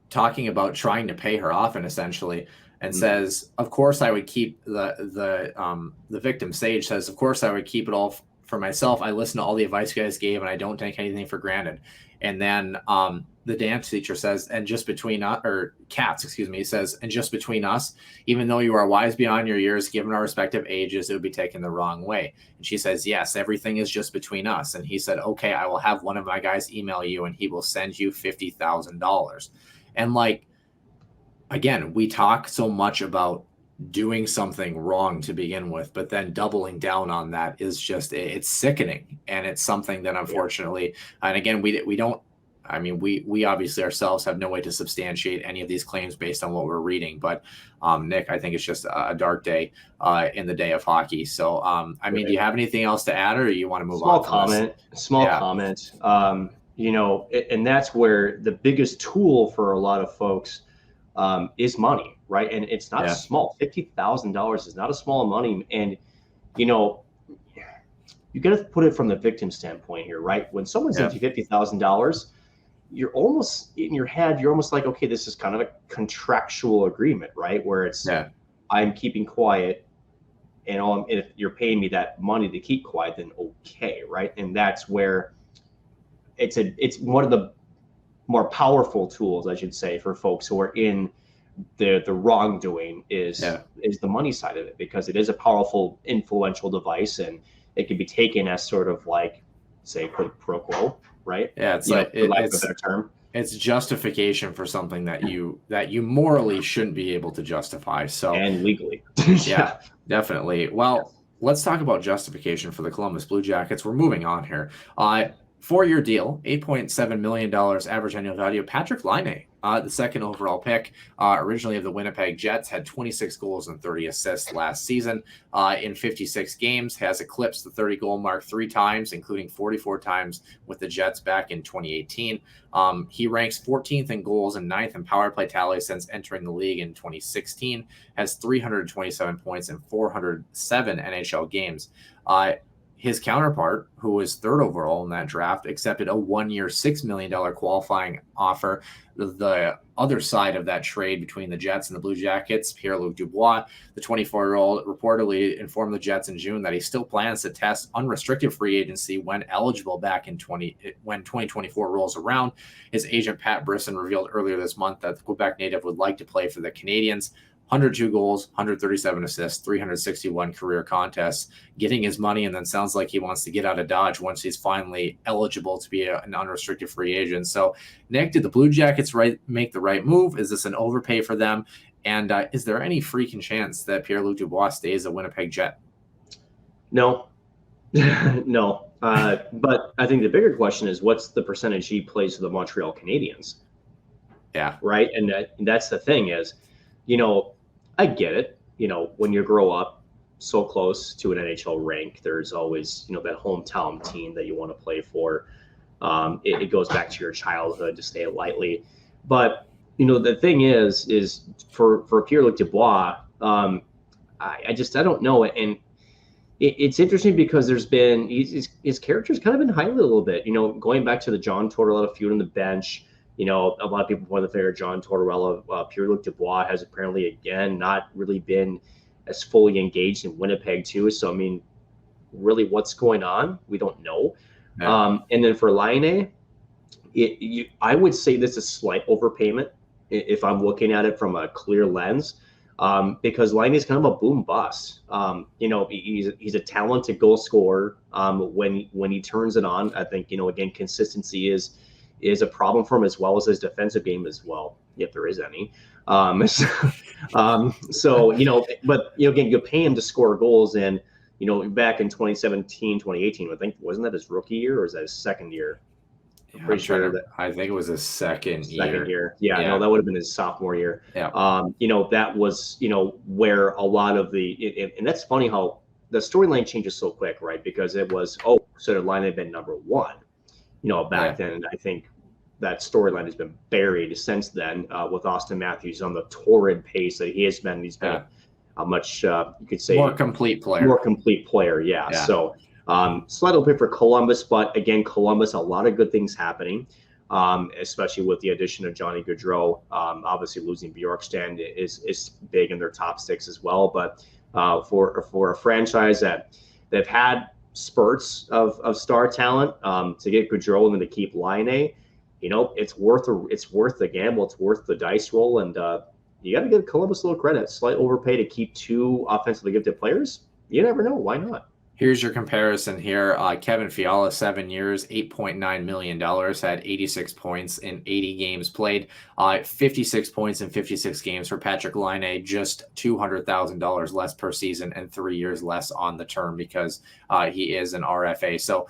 talking about trying to pay her off, and essentially, and says, of course I would keep the victim, Sage, says, of course I would keep it all for myself. I listen to all the advice you guys gave, and I don't take anything for granted. And then the dance teacher says, and just between us, or Katz, excuse me, says, and just between us, even though you are wise beyond your years, given our respective ages, it would be taken the wrong way. And she says, yes, everything is just between us. And he said, okay, I will have one of my guys email you, and he will send you $50,000. And again, we talk so much about doing something wrong to begin with, but then doubling down on that is just, it's sickening. And it's something that unfortunately, and again, we don't, we obviously ourselves have no way to substantiate any of these claims based on what we're reading. But Nick, I think it's just a dark day in the day of hockey. So, do you have anything else to add, or you want to move on? Small comment. And that's where the biggest tool for a lot of folks is money, right? And it's not small. $50,000 is not a small money. And, you got to put it from the victim standpoint here, right? When someone's into $50,000, you're almost in your head, you're almost like, okay, this is kind of a contractual agreement, right? Where it's, I'm keeping quiet and if you're paying me that money to keep quiet, then okay, right? And that's where it's one of the more powerful tools, I should say, for folks who are in the wrongdoing is the money side of it, because it is a powerful, influential device, and it can be taken as sort of like, say, pro quo, right? Yeah, it's for lack of a better term. It's justification for something that you morally shouldn't be able to justify. So and legally. Yeah, definitely. Well, let's talk about justification for the Columbus Blue Jackets. We're moving on here. 4-year deal, $8.7 million average annual value. Patrick Laine, the second overall pick, originally of the Winnipeg Jets, had 26 goals and 30 assists last season in 56 games, has eclipsed the 30-goal mark 3 times, including 44 times with the Jets back in 2018. He ranks 14th in goals and 9th in power play tally since entering the league in 2016, has 327 points in 407 NHL games. His counterpart, who was 3rd overall in that draft, accepted a 1-year, $6 million qualifying offer. The other side of that trade between the Jets and the Blue Jackets, Pierre-Luc Dubois, the 24-year-old, reportedly informed the Jets in June that he still plans to test unrestricted free agency when eligible back in when 2024 rolls around. His agent, Pat Brisson, revealed earlier this month that the Quebec native would like to play for the Canadiens. 102 goals, 137 assists, 361 career contests, getting his money, and then sounds like he wants to get out of Dodge once he's finally eligible to be an unrestricted free agent. So, Nick, did the Blue Jackets make the right move? Is this an overpay for them? And is there any freaking chance that Pierre-Luc Dubois stays a Winnipeg Jet? No. No. But I think the bigger question is, what's the percentage he plays for the Montreal Canadiens? Yeah. Right? And that's the thing is, I get it. When you grow up so close to an NHL rank, there's always, that hometown team that you want to play for. It goes back to your childhood, to say it lightly. But, the thing is for Pierre-Luc Dubois, I don't know. And it's interesting because there's been, his character's kind of been highlighted a little bit, going back to the John Tortorella feud on the bench. A lot of people point the finger at John Tortorella. Pierre-Luc Dubois has apparently, again, not really been as fully engaged in Winnipeg, too. So, really, what's going on? We don't know. Yeah. And then for Laine, I would say this is slight overpayment if I'm looking at it from a clear lens, because Laine is kind of a boom bust. He's a talented goal scorer when he turns it on. I think, again, consistency is a problem for him, as well as his defensive game as well, if there is any. So, again, you pay him to score goals, and, back in 2017, 2018, I think, wasn't that his rookie year, or is that his second year? I'm pretty sure I think it was his second year. Yeah, no, that would have been his sophomore year. Yeah. That was, where a lot of and that's funny how the storyline changes so quick, right? Because it was, so the line had been number 1. Back then. And I think that storyline has been buried since then, with Austin Matthews on the torrid pace that he has been. He's been a much, you could say, more complete player. Yeah. So, slight overpay for Columbus, but again, Columbus, a lot of good things happening, especially with the addition of Johnny Gaudreau. Obviously, losing Bjorkstrand is big in their top 6 as well. But for a franchise that they've had spurts of star talent, to get Gaudreau and then to keep Laine, it's worth the gamble, it's worth the dice roll, and you got to give Columbus a little credit. Slight overpay to keep 2 offensively gifted players. You never know, why not? Here's your comparison here. Kevin Fiala, 7 years, $8.9 million, had 86 points in 80 games played. 56 points in 56 games for Patrick Laine, just $200,000 less per season and 3 years less on the term because he is an RFA. So,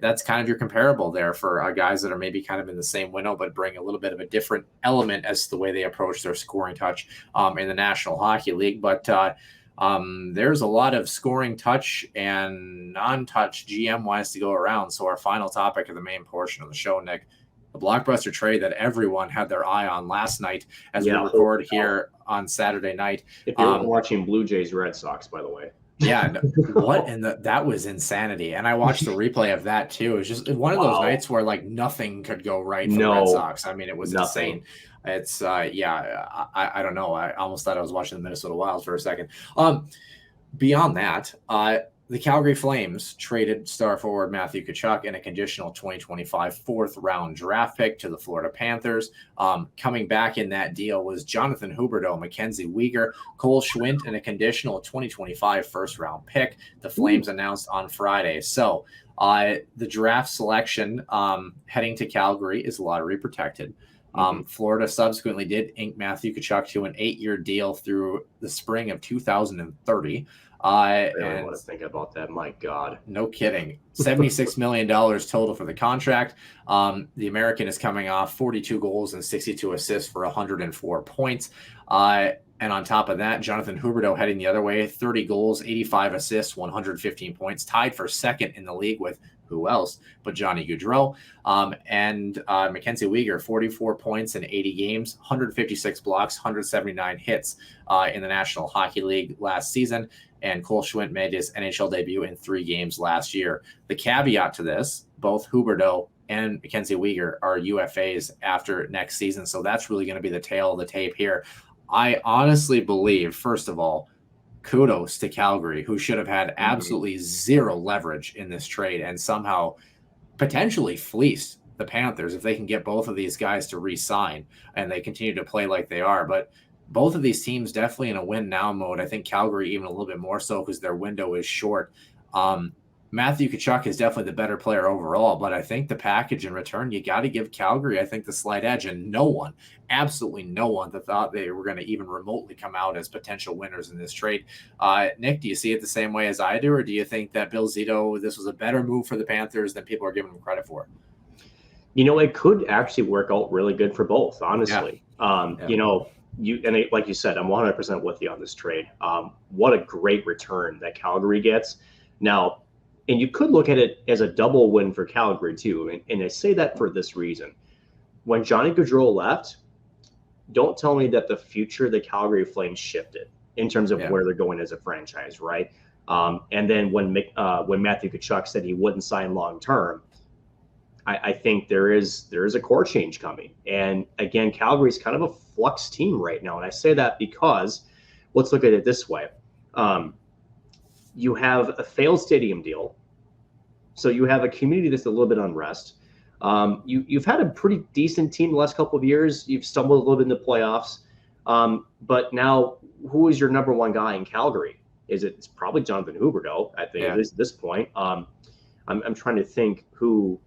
that's kind of your comparable there for guys that are maybe kind of in the same window, but bring a little bit of a different element as to the way they approach their scoring touch in the National Hockey League. But there's a lot of scoring touch and non-touch GM-wise to go around. So our final topic of the main portion of the show, Nick, the blockbuster trade that everyone had their eye on last night as we record here on Saturday night. If you're watching Blue Jays Red Sox, by the way. Yeah, what? And that was insanity. And I watched the replay of that too. It was just one of those nights where nothing could go right for the Red Sox. I mean, it was insane. It's I don't know. I almost thought I was watching the Minnesota Wild for a second. beyond that, the Calgary Flames traded star forward Matthew Tkachuk and a conditional 2025 fourth-round draft pick to the Florida Panthers. Coming back in that deal was Jonathan Huberdeau, Mackenzie Weegar, Cole Schwindt, and a conditional 2025 first-round pick. The Flames announced on Friday. So the draft selection heading to Calgary is lottery protected. Florida subsequently did ink Matthew Tkachuk to an 8-year deal through the spring of 2030. I really want to think about that. My God. No kidding. $76 million total for the contract. The American is coming off 42 goals and 62 assists for 104 points. And on top of that, Jonathan Huberdeau heading the other way, 30 goals, 85 assists, 115 points, tied for second in the league with who else but Johnny Gaudreau. And Mackenzie Weegar, 44 points in 80 games, 156 blocks, 179 hits in the National Hockey League last season. And Cole Schwindt made his NHL debut in 3 games last year. The caveat to this, both Huberdeau and Mackenzie Weegar are UFAs after next season. So that's really going to be the tail of the tape here. I honestly believe, first of all, kudos to Calgary, who should have had absolutely zero leverage in this trade and somehow potentially fleeced the Panthers if they can get both of these guys to re-sign and they continue to play like they are. But both of these teams definitely in a win now mode. I think Calgary even a little bit more so because their window is short. Matthew Tkachuk is definitely the better player overall, but I think the package in return, you got to give Calgary, I think, the slight edge, and no one, absolutely no one that thought they were going to even remotely come out as potential winners in this trade. Nick, do you see it the same way as I do, or do you think that Bill Zito, this was a better move for the Panthers than people are giving them credit for? You know, it could actually work out really good for both, honestly. You know, like you said, I'm 100% with you on this trade. What a great return that Calgary gets. Now, and you could look at it as a double win for Calgary too. And I say that for this reason. When Johnny Gaudreau left, don't tell me that the future of the Calgary Flames shifted in terms of where they're going as a franchise, right? And then when Matthew Tkachuk said he wouldn't sign long-term, I think there is a core change coming. And again, Calgary's kind of a flux team right now. And I say that because let's look at it this way. You have a failed stadium deal. So you have a community that's a little bit unrest. You've had a pretty decent team the last couple of years. You've stumbled a little bit in the playoffs. But now, who is your number one guy in Calgary? It's probably Jonathan Huberdeau, I think, at this point. I'm trying to think who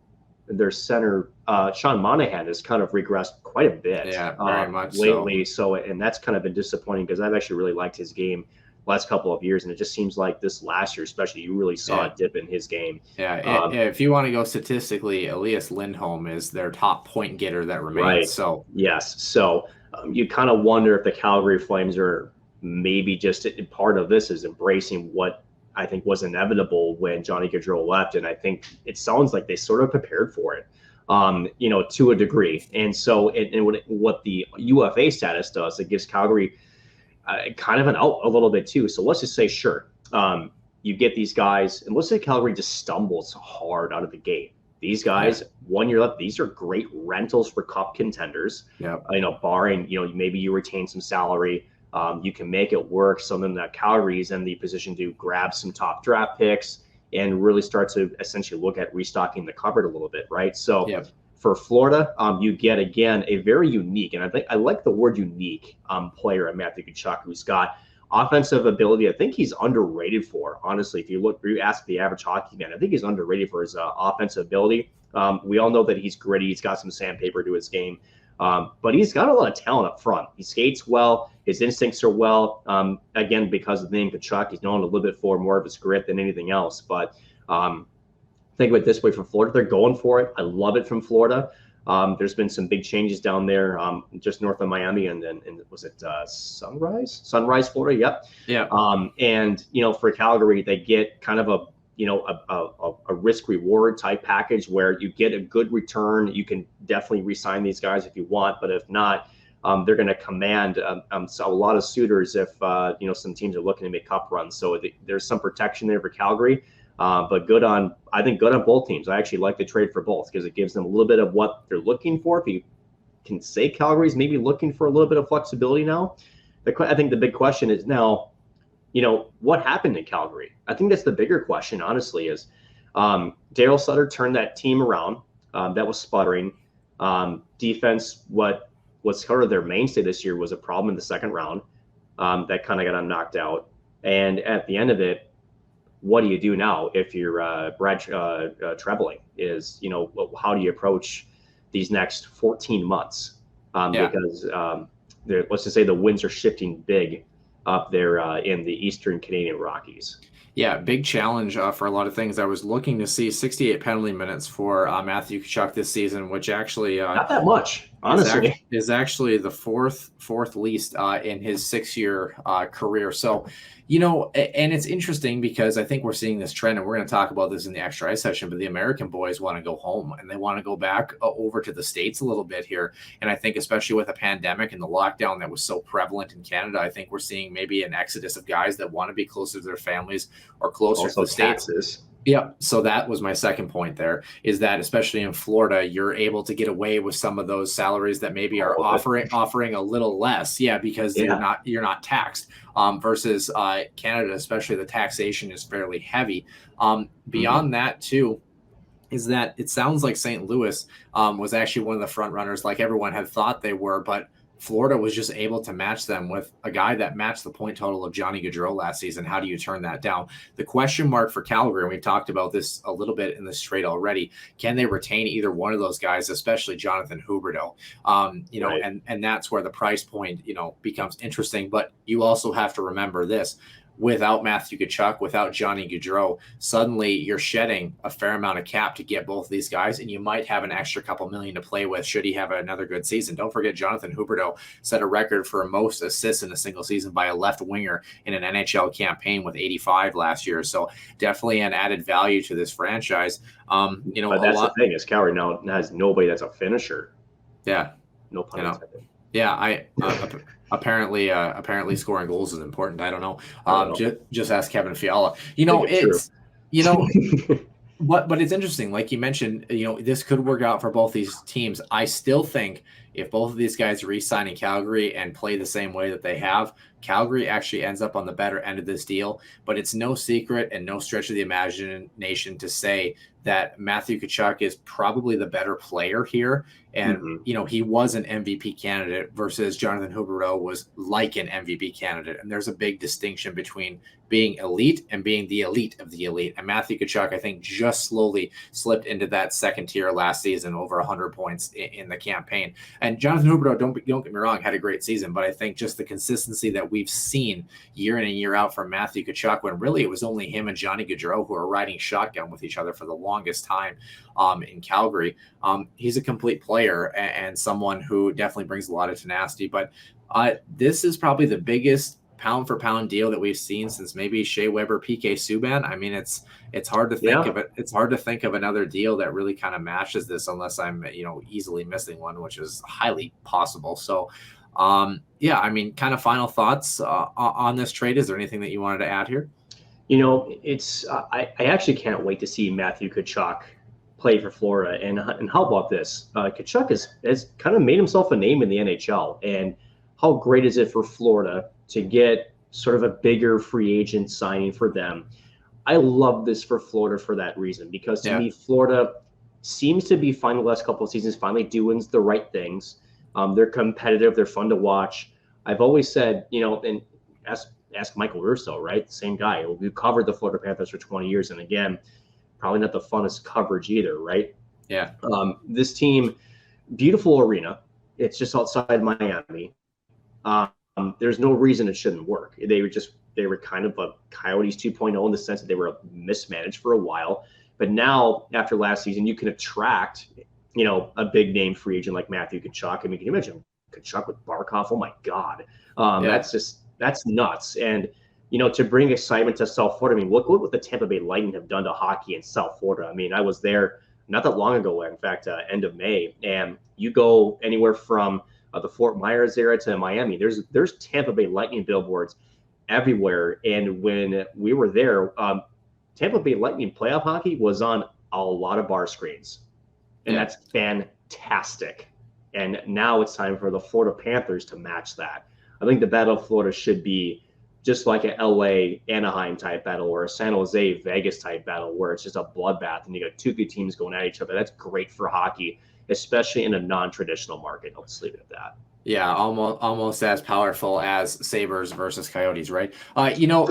their center, Sean Monahan, has kind of regressed quite a bit very much lately. So, and that's kind of been disappointing because I've actually really liked his game last couple of years, and it just seems like this last year especially you really saw a dip in his game. If you want to go statistically, Elias Lindholm is their top point getter that remains. Right. So you kind of wonder if the Calgary Flames are maybe just part of this is embracing what I think was inevitable when Johnny Gaudreau left, and I think it sounds like they sort of prepared for it to a degree. And so what the UFA status does, it gives Calgary kind of an out a little bit too. So let's just say, sure, you get these guys, and let's say Calgary just stumbles hard out of the gate. These guys, 1 year left, these are great rentals for cup contenders. Barring, maybe you retain some salary, you can make it work. So then that Calgary is in the position to grab some top draft picks and really start to essentially look at restocking the cupboard a little bit, right? So for Florida, you get, again, a very unique, and I like the word unique player at Matthew Tkachuk, who's got offensive ability. I think he's underrated for, honestly. If you ask the average hockey fan, I think he's underrated for his offensive ability. We all know that he's gritty. He's got some sandpaper to his game. But he's got a lot of talent up front. He skates well. His instincts are well. Again, because of the name Tkachuk, he's known a little bit for more of his grit than anything else. But think of it this way, from Florida, they're going for it. I love it from Florida. There's been some big changes down there, just north of Miami, and was it Sunrise, Florida? Yep. And for Calgary, they get kind of a risk reward type package where you get a good return. You can definitely re-sign these guys if you want, but if not, they're going to command a lot of suitors if some teams are looking to make cup runs. So there's some protection there for Calgary. But good on both teams. I actually like the trade for both because it gives them a little bit of what they're looking for. If you can say Calgary's maybe looking for a little bit of flexibility now, I think the big question is now, what happened in Calgary? I think that's the bigger question, honestly, is Daryl Sutter turned that team around. That was sputtering. Defense, what was sort of their mainstay this year, was a problem in the second round. That kind of got them knocked out. And at the end of it, what do you do now if you're Brad Trebling? Is, how do you approach these next 14 months? Because let's just say the winds are shifting big up there in the Eastern Canadian Rockies. Yeah, big challenge for a lot of things. I was looking to see 68 penalty minutes for Matthew Tkachuk this season, which actually not that much, honestly, is actually the fourth least in his 6-year career. So, and it's interesting because I think we're seeing this trend, and we're going to talk about this in the extra ice session, but the American boys want to go home and they want to go back over to the States a little bit here. And I think especially with a pandemic and the lockdown that was so prevalent in Canada, I think we're seeing maybe an exodus of guys that want to be closer to their families or closer to the States. Taxes. Yeah. So that was my second point there, is that especially in Florida, you're able to get away with some of those salaries that maybe are offering a little less. Yeah. Because you're not taxed versus Canada, especially the taxation is fairly heavy. Beyond that too, is that it sounds like St. Louis was actually one of the front runners, like everyone had thought they were, but Florida was just able to match them with a guy that matched the point total of Johnny Gaudreau last season. How do you turn that down? The question mark for Calgary, and we've talked about this a little bit in this trade already, can they retain either one of those guys, especially Jonathan Huberdeau? Right. And that's where the price point, becomes interesting. But you also have to remember this. Without Matthew Tkachuk, without Johnny Gaudreau, suddenly you're shedding a fair amount of cap to get both of these guys, and you might have an extra couple million to play with should he have another good season. Don't forget, Jonathan Huberdeau set a record for most assists in a single season by a left winger in an NHL campaign with 85 last year. So definitely an added value to this franchise. But that's the thing, is Calgary now has nobody that's a finisher. Yeah. No pun intended. Yeah, apparently scoring goals is important. I don't know. Just ask Kevin Fiala. But it's interesting. Like you mentioned, this could work out for both these teams. I still think if both of these guys re-sign in Calgary and play the same way that they have, Calgary actually ends up on the better end of this deal. But it's no secret and no stretch of the imagination to say that Matthew Tkachuk is probably the better player here. And, he was an MVP candidate versus Jonathan Huberdeau was like an MVP candidate. And there's a big distinction between being elite and being the elite of the elite. And Matthew Tkachuk, I think, just slowly slipped into that second tier last season, over 100 points in the campaign. And Jonathan Huberdeau, don't get me wrong, had a great season, but I think just the consistency that we've seen year in and year out from Matthew Tkachuk, when really it was only him and Johnny Gaudreau who were riding shotgun with each other for the longest time in Calgary. He's a complete player and someone who definitely brings a lot of tenacity. But this is probably the biggest pound for pound deal that we've seen since maybe Shea Weber, PK Subban. I mean, it's hard to think of it. It's hard to think of another deal that really kind of matches this, unless I'm easily missing one, which is highly possible. So kind of final thoughts on this trade. Is there anything that you wanted to add here? It's I actually can't wait to see Matthew Tkachuk play for Florida. And how about this? Tkachuk has kind of made himself a name in the NHL. And how great is it for Florida to get sort of a bigger free agent signing for them? I love this for Florida for that reason, because to me, Florida seems to be finally, the last couple of seasons, finally doing the right things. They're competitive. They're fun to watch. I've always said, and ask Michael Russo, right? The same guy who covered the Florida Panthers for 20 years. And again, probably not the funnest coverage either, right? Yeah. This team, beautiful arena. It's just outside Miami. There's no reason it shouldn't work. They were kind of a Coyotes 2.0 in the sense that they were mismanaged for a while. But now, after last season, you can attract, a big name free agent like Matthew Tkachuk. I mean, can you imagine Tkachuk with Barkov? Oh my God. That's nuts. And, to bring excitement to South Florida, I mean, look what the Tampa Bay Lightning have done to hockey in South Florida. I mean, I was there not that long ago, in fact, end of May, and you go anywhere from the Fort Myers area to Miami, there's Tampa Bay Lightning billboards everywhere. And when we were there, Tampa Bay Lightning playoff hockey was on a lot of bar screens, and that's fantastic. And now it's time for the Florida Panthers to match that. I think the Battle of Florida should be just like an LA Anaheim type battle or a San Jose Vegas type battle where it's just a bloodbath and you got two good teams going at each other. That's great for hockey, especially in a non-traditional market. I'll just leave it at that. Yeah, almost as powerful as Sabres versus Coyotes, right? You know,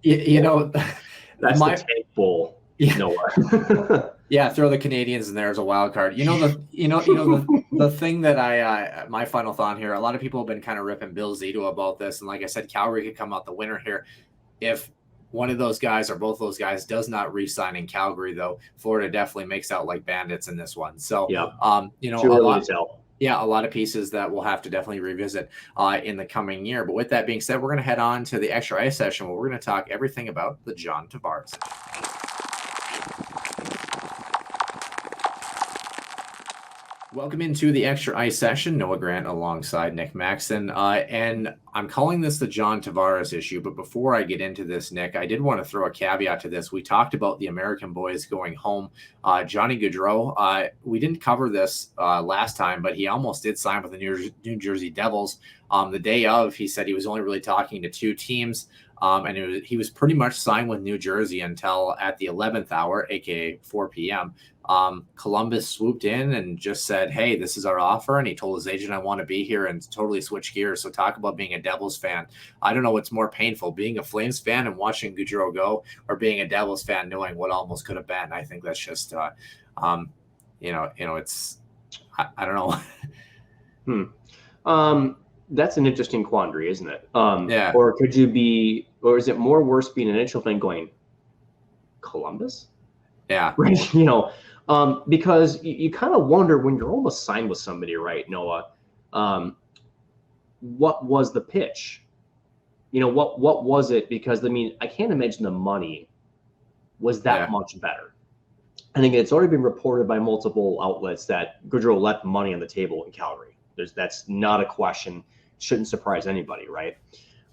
that's the tank bowl. Yeah. Noah. Yeah, throw the Canadians in there as a wild card. The thing that my final thought here, a lot of people have been kind of ripping Bill Zito about this, and like I said, Calgary could come out the winner here if one of those guys or both of those guys does not re-sign in Calgary, though. Florida definitely makes out like bandits in this one. So, a lot of pieces that we'll have to definitely revisit in the coming year. But with that being said, we're going to head on to the Extra Ice session where we're going to talk everything about the John Tavares. Welcome into the Extra Ice session. Noah Grant alongside Nick Maxon. And I'm calling this the John Tavares issue. But before I get into this, Nick, I did want to throw a caveat to this. We talked about the American boys going home. Johnny Gaudreau, we didn't cover this last time, but he almost did sign with the New Jersey Devils. The day of, he said he was only really talking to two teams. And he was pretty much signed with New Jersey until at the 11th hour, aka 4 p.m. Columbus swooped in and just said, hey, this is our offer. And he told his agent, I want to be here, and totally switched gears. So talk about being a Devils fan. I don't know what's more painful, being a Flames fan and watching Gaudreau go, or being a Devils fan knowing what almost could have been. I think that's just, it's, I don't know. That's an interesting quandary, isn't it? Yeah. Or is it more worse being an initial fan going, Columbus? Yeah. Right. Because you kind of wonder when you're almost signed with somebody, right, Noah? What was the pitch? What was it? Because I can't imagine the money was that much better. I think it's already been reported by multiple outlets that Gaudreau left money on the table in Calgary. That's not a question. Shouldn't surprise anybody, right?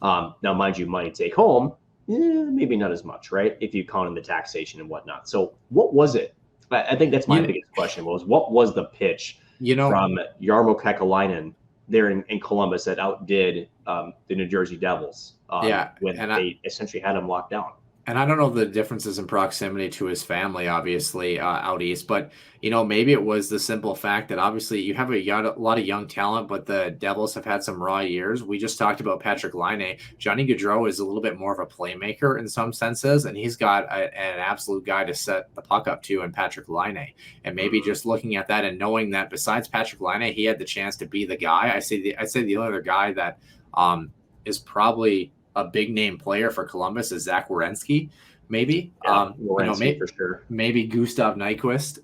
Now, mind you, money take home, maybe not as much, right? If you count in the taxation and whatnot. So what was it? I think that's my biggest question what was the pitch from Jarmo Kekalainen there in Columbus that outdid the New Jersey Devils when they essentially had him locked down? And I don't know the differences in proximity to his family, obviously, out east. But, maybe it was the simple fact that obviously you have a lot of young talent, but the Devils have had some raw years. We just talked about Patrick Laine. Johnny Gaudreau is a little bit more of a playmaker in some senses, and he's got an absolute guy to set the puck up to in Patrick Laine. And maybe just looking at that and knowing that besides Patrick Laine, he had the chance to be the guy. I'd say the only other guy that is probably a big name player for Columbus is Zach Werenski, maybe. Werenski for sure. Maybe Gustav Nyquist.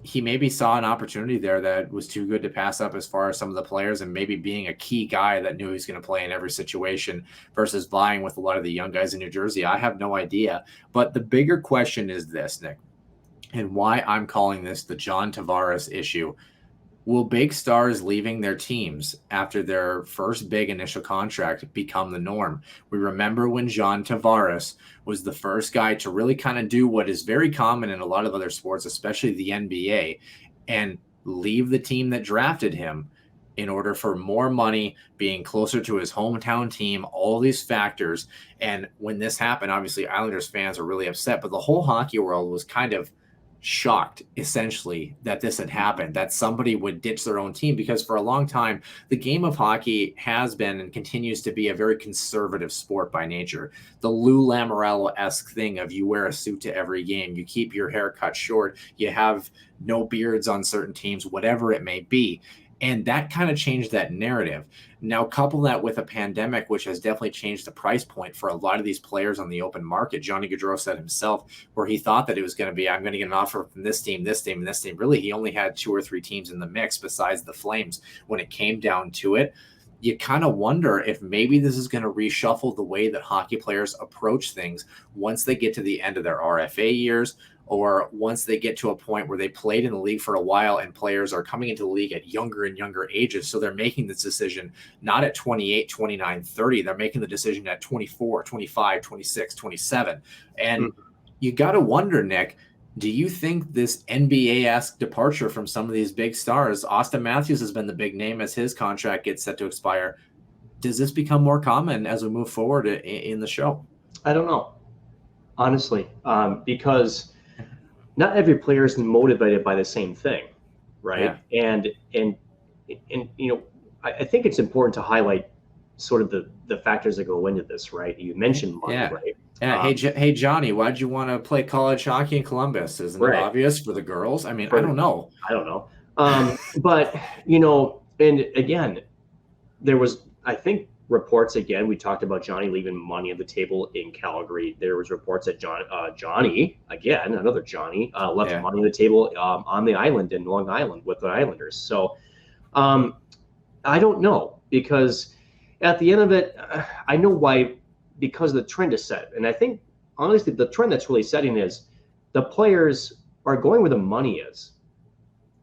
He maybe saw an opportunity there that was too good to pass up as far as some of the players, and maybe being a key guy that knew he was going to play in every situation versus vying with a lot of the young guys in New Jersey. I have no idea. But the bigger question is this, Nick, and why I'm calling this the John Tavares issue. Will big stars leaving their teams after their first big initial contract become the norm? We remember when John Tavares was the first guy to really kind of do what is very common in a lot of other sports, especially the NBA, and leave the team that drafted him in order for more money, being closer to his hometown team, all these factors. And when this happened, obviously Islanders fans are really upset, but the whole hockey world was kind of shocked essentially that this had happened, that somebody would ditch their own team, because for a long time the game of hockey has been and continues to be a very conservative sport by nature. The Lou Lamoriello-esque thing of you wear a suit to every game, you keep your hair cut short, you have no beards on certain teams, whatever it may be. And that kind of changed that narrative. Now, couple that with a pandemic, which has definitely changed the price point for a lot of these players on the open market. Johnny Gaudreau said himself, where he thought that it was going to be, I'm going to get an offer from this team, this team, and this team. Really, he only had 2 or 3 teams in the mix besides the Flames. When it came down to it, you kind of wonder if maybe this is going to reshuffle the way that hockey players approach things once they get to the end of their RFA years, or once they get to a point where they played in the league for a while and players are coming into the league at younger and younger ages. So they're making this decision not at 28, 29, 30. They're making the decision at 24, 25, 26, 27. And you got to wonder, Nick, do you think this NBA-esque departure from some of these big stars, Austin Matthews has been the big name as his contract gets set to expire. does this become more common as we move forward in the show? I don't know, honestly, because not every player is motivated by the same thing, right? And I think it's important to highlight sort of the factors that go into this, right? You mentioned money, right? Yeah. Hey, Johnny, why'd you want to play college hockey in Columbus? Isn't it obvious for the girls? I mean, I don't know. But, and again, there was, I think, reports again. We talked about Johnny leaving money on the table in Calgary. There was reports that Johnny, again, another Johnny, left money on the table on the island in Long Island with the Islanders. So I don't know, because at the end of it, I know why, because the trend is set. And I think, honestly, the trend that's really setting is the players are going where the money is.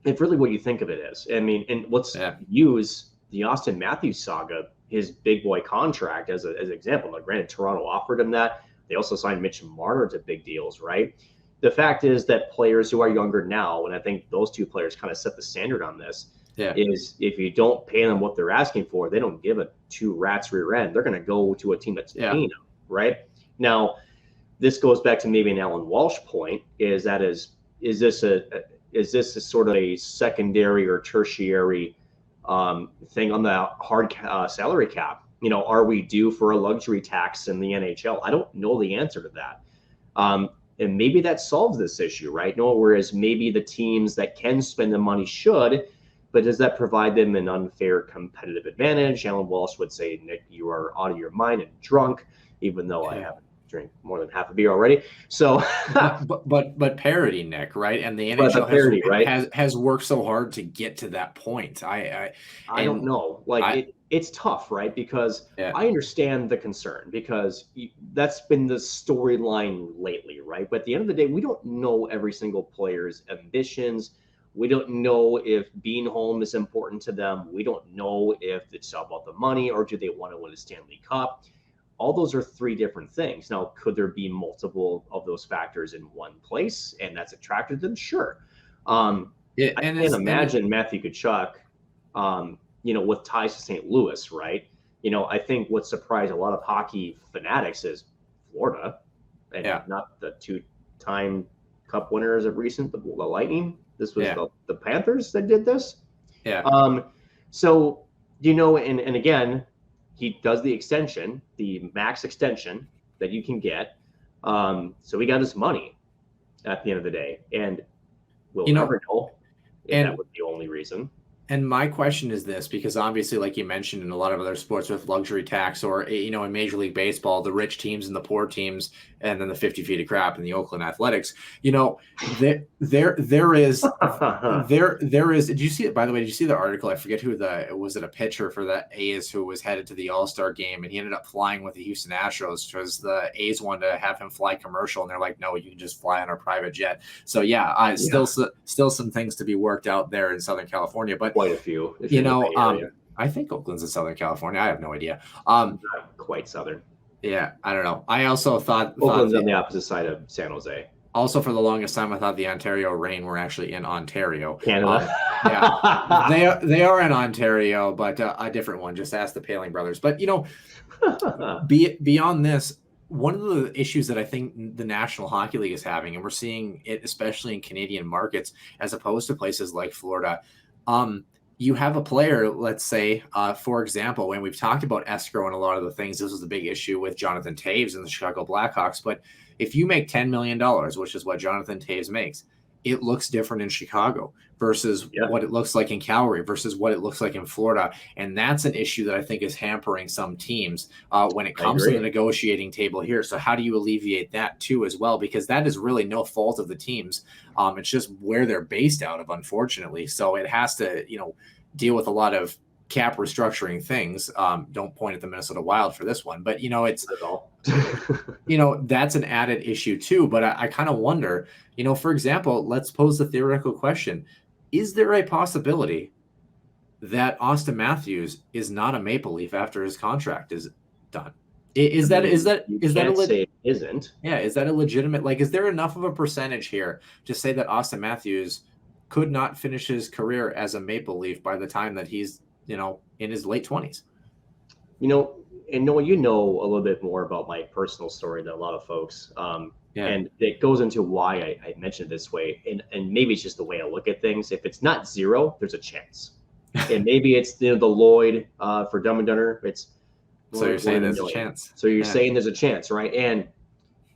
If really what you think of it is. I mean, and let's use the Austin Matthews saga, his big boy contract as an example. Now, granted, Toronto offered him that. They also signed Mitch Marner to big deals, right? The fact is that players who are younger now, and I think those two players kind of set the standard on this, is if you don't pay them what they're asking for, they don't give a two rats rear end. They're going to go to a team that's paying them, right? Now, this goes back to maybe an Alan Walsh point, is this a sort of a secondary or tertiary thing on the hard salary cap? Are we due for a luxury tax in the NHL? I don't know the answer to that. And maybe that solves this issue, right? Whereas maybe the teams that can spend the money should, but does that provide them an unfair competitive advantage? Alan Walsh would say, Nick, you are out of your mind and drunk, even though I haven't drank more than half a beer already. So, but parity, Nick, right? And the NHL has worked so hard to get to that point. I don't know. It's tough, right? Because I understand the concern, because that's been the storyline lately, right? But at the end of the day, we don't know every single player's ambitions. We don't know if being home is important to them. We don't know if it's all about the money, or do they want to win a Stanley Cup? All those are three different things. Now, could there be multiple of those factors in one place, and that's attracted them? Sure. I can't imagine Matthew Tkachuk, with ties to St. Louis, right? I think what surprised a lot of hockey fanatics is Florida, and not the two-time Cup winners of recent, the Lightning. This was the Panthers that did this. So, and again, he does the extension, the max extension that you can get. So he got his money at the end of the day, and we'll never know if that was the only reason. And my question is this, because obviously, like you mentioned, in a lot of other sports with luxury tax, or, in Major League Baseball, the rich teams and the poor teams, and then the 50 feet of crap in the Oakland Athletics, there is, did you see it, by the way, did you see the article? I forget was it a pitcher for the A's who was headed to the All-Star game, and he ended up flying with the Houston Astros because the A's wanted to have him fly commercial, and they're like, no, you can just fly on our private jet. So still some things to be worked out there in Southern California, but quite a few. I think Oakland's in Southern California. I have no idea. Not quite southern. Yeah, I don't know. I also thought Oakland's on the opposite side of San Jose. Also, for the longest time, I thought the Ontario Reign were actually in Ontario, Canada. They are in Ontario, but a different one. Just ask the Paling brothers. But beyond this, one of the issues that I think the National Hockey League is having, and we're seeing it especially in Canadian markets as opposed to places like Florida, you have a player, let's say, for example, when we've talked about escrow and a lot of the things, this was a big issue with Jonathan Toews and the Chicago Blackhawks. But if you make $10 million, which is what Jonathan Toews makes, it looks different in Chicago versus what it looks like in Calgary versus what it looks like in Florida. And that's an issue that I think is hampering some teams when it comes to the negotiating table here. So how do you alleviate that too as well? Because that is really no fault of the teams. It's just where they're based out of, unfortunately. So it has to, deal with a lot of cap restructuring things. Don't point at the Minnesota Wild for this one, but it's that's an added issue too. But I kind of wonder, for example, let's pose the theoretical question: is there a possibility that Austin Matthews is not a Maple Leaf after his contract is done? Is that isn't? Yeah, is that a legitimate? Is there enough of a percentage here to say that Austin Matthews could not finish his career as a Maple Leaf by the time that he's in his late 20s? And Noah, you know a little bit more about my personal story than a lot of folks. And it goes into why I mentioned it this way. And maybe it's just the way I look at things. If it's not zero, there's a chance. And maybe it's the Lloyd for Dumb and Dumber. So you're saying there's a chance. So you're saying there's a chance, right? And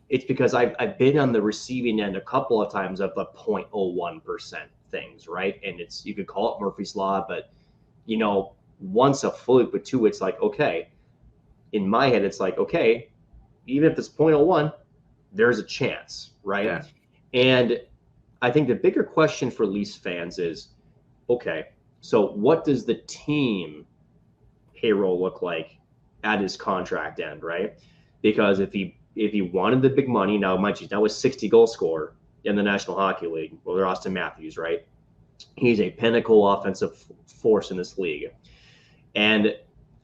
it's because I've been on the receiving end a couple of times of the 0.01% things, right? And you could call it Murphy's Law, but once a fluke, but two, it's like, okay, in my head, it's like, okay, even if it's 0.01, there's a chance, right? Yeah. And I think the bigger question for Leafs fans is, okay, so what does the team payroll look like at his contract end, right? Because if he wanted the big money, now mind you, that was 60 goal scorer in the National Hockey League. Well, they're Austin Matthews, right? He's a pinnacle offensive force in this league. And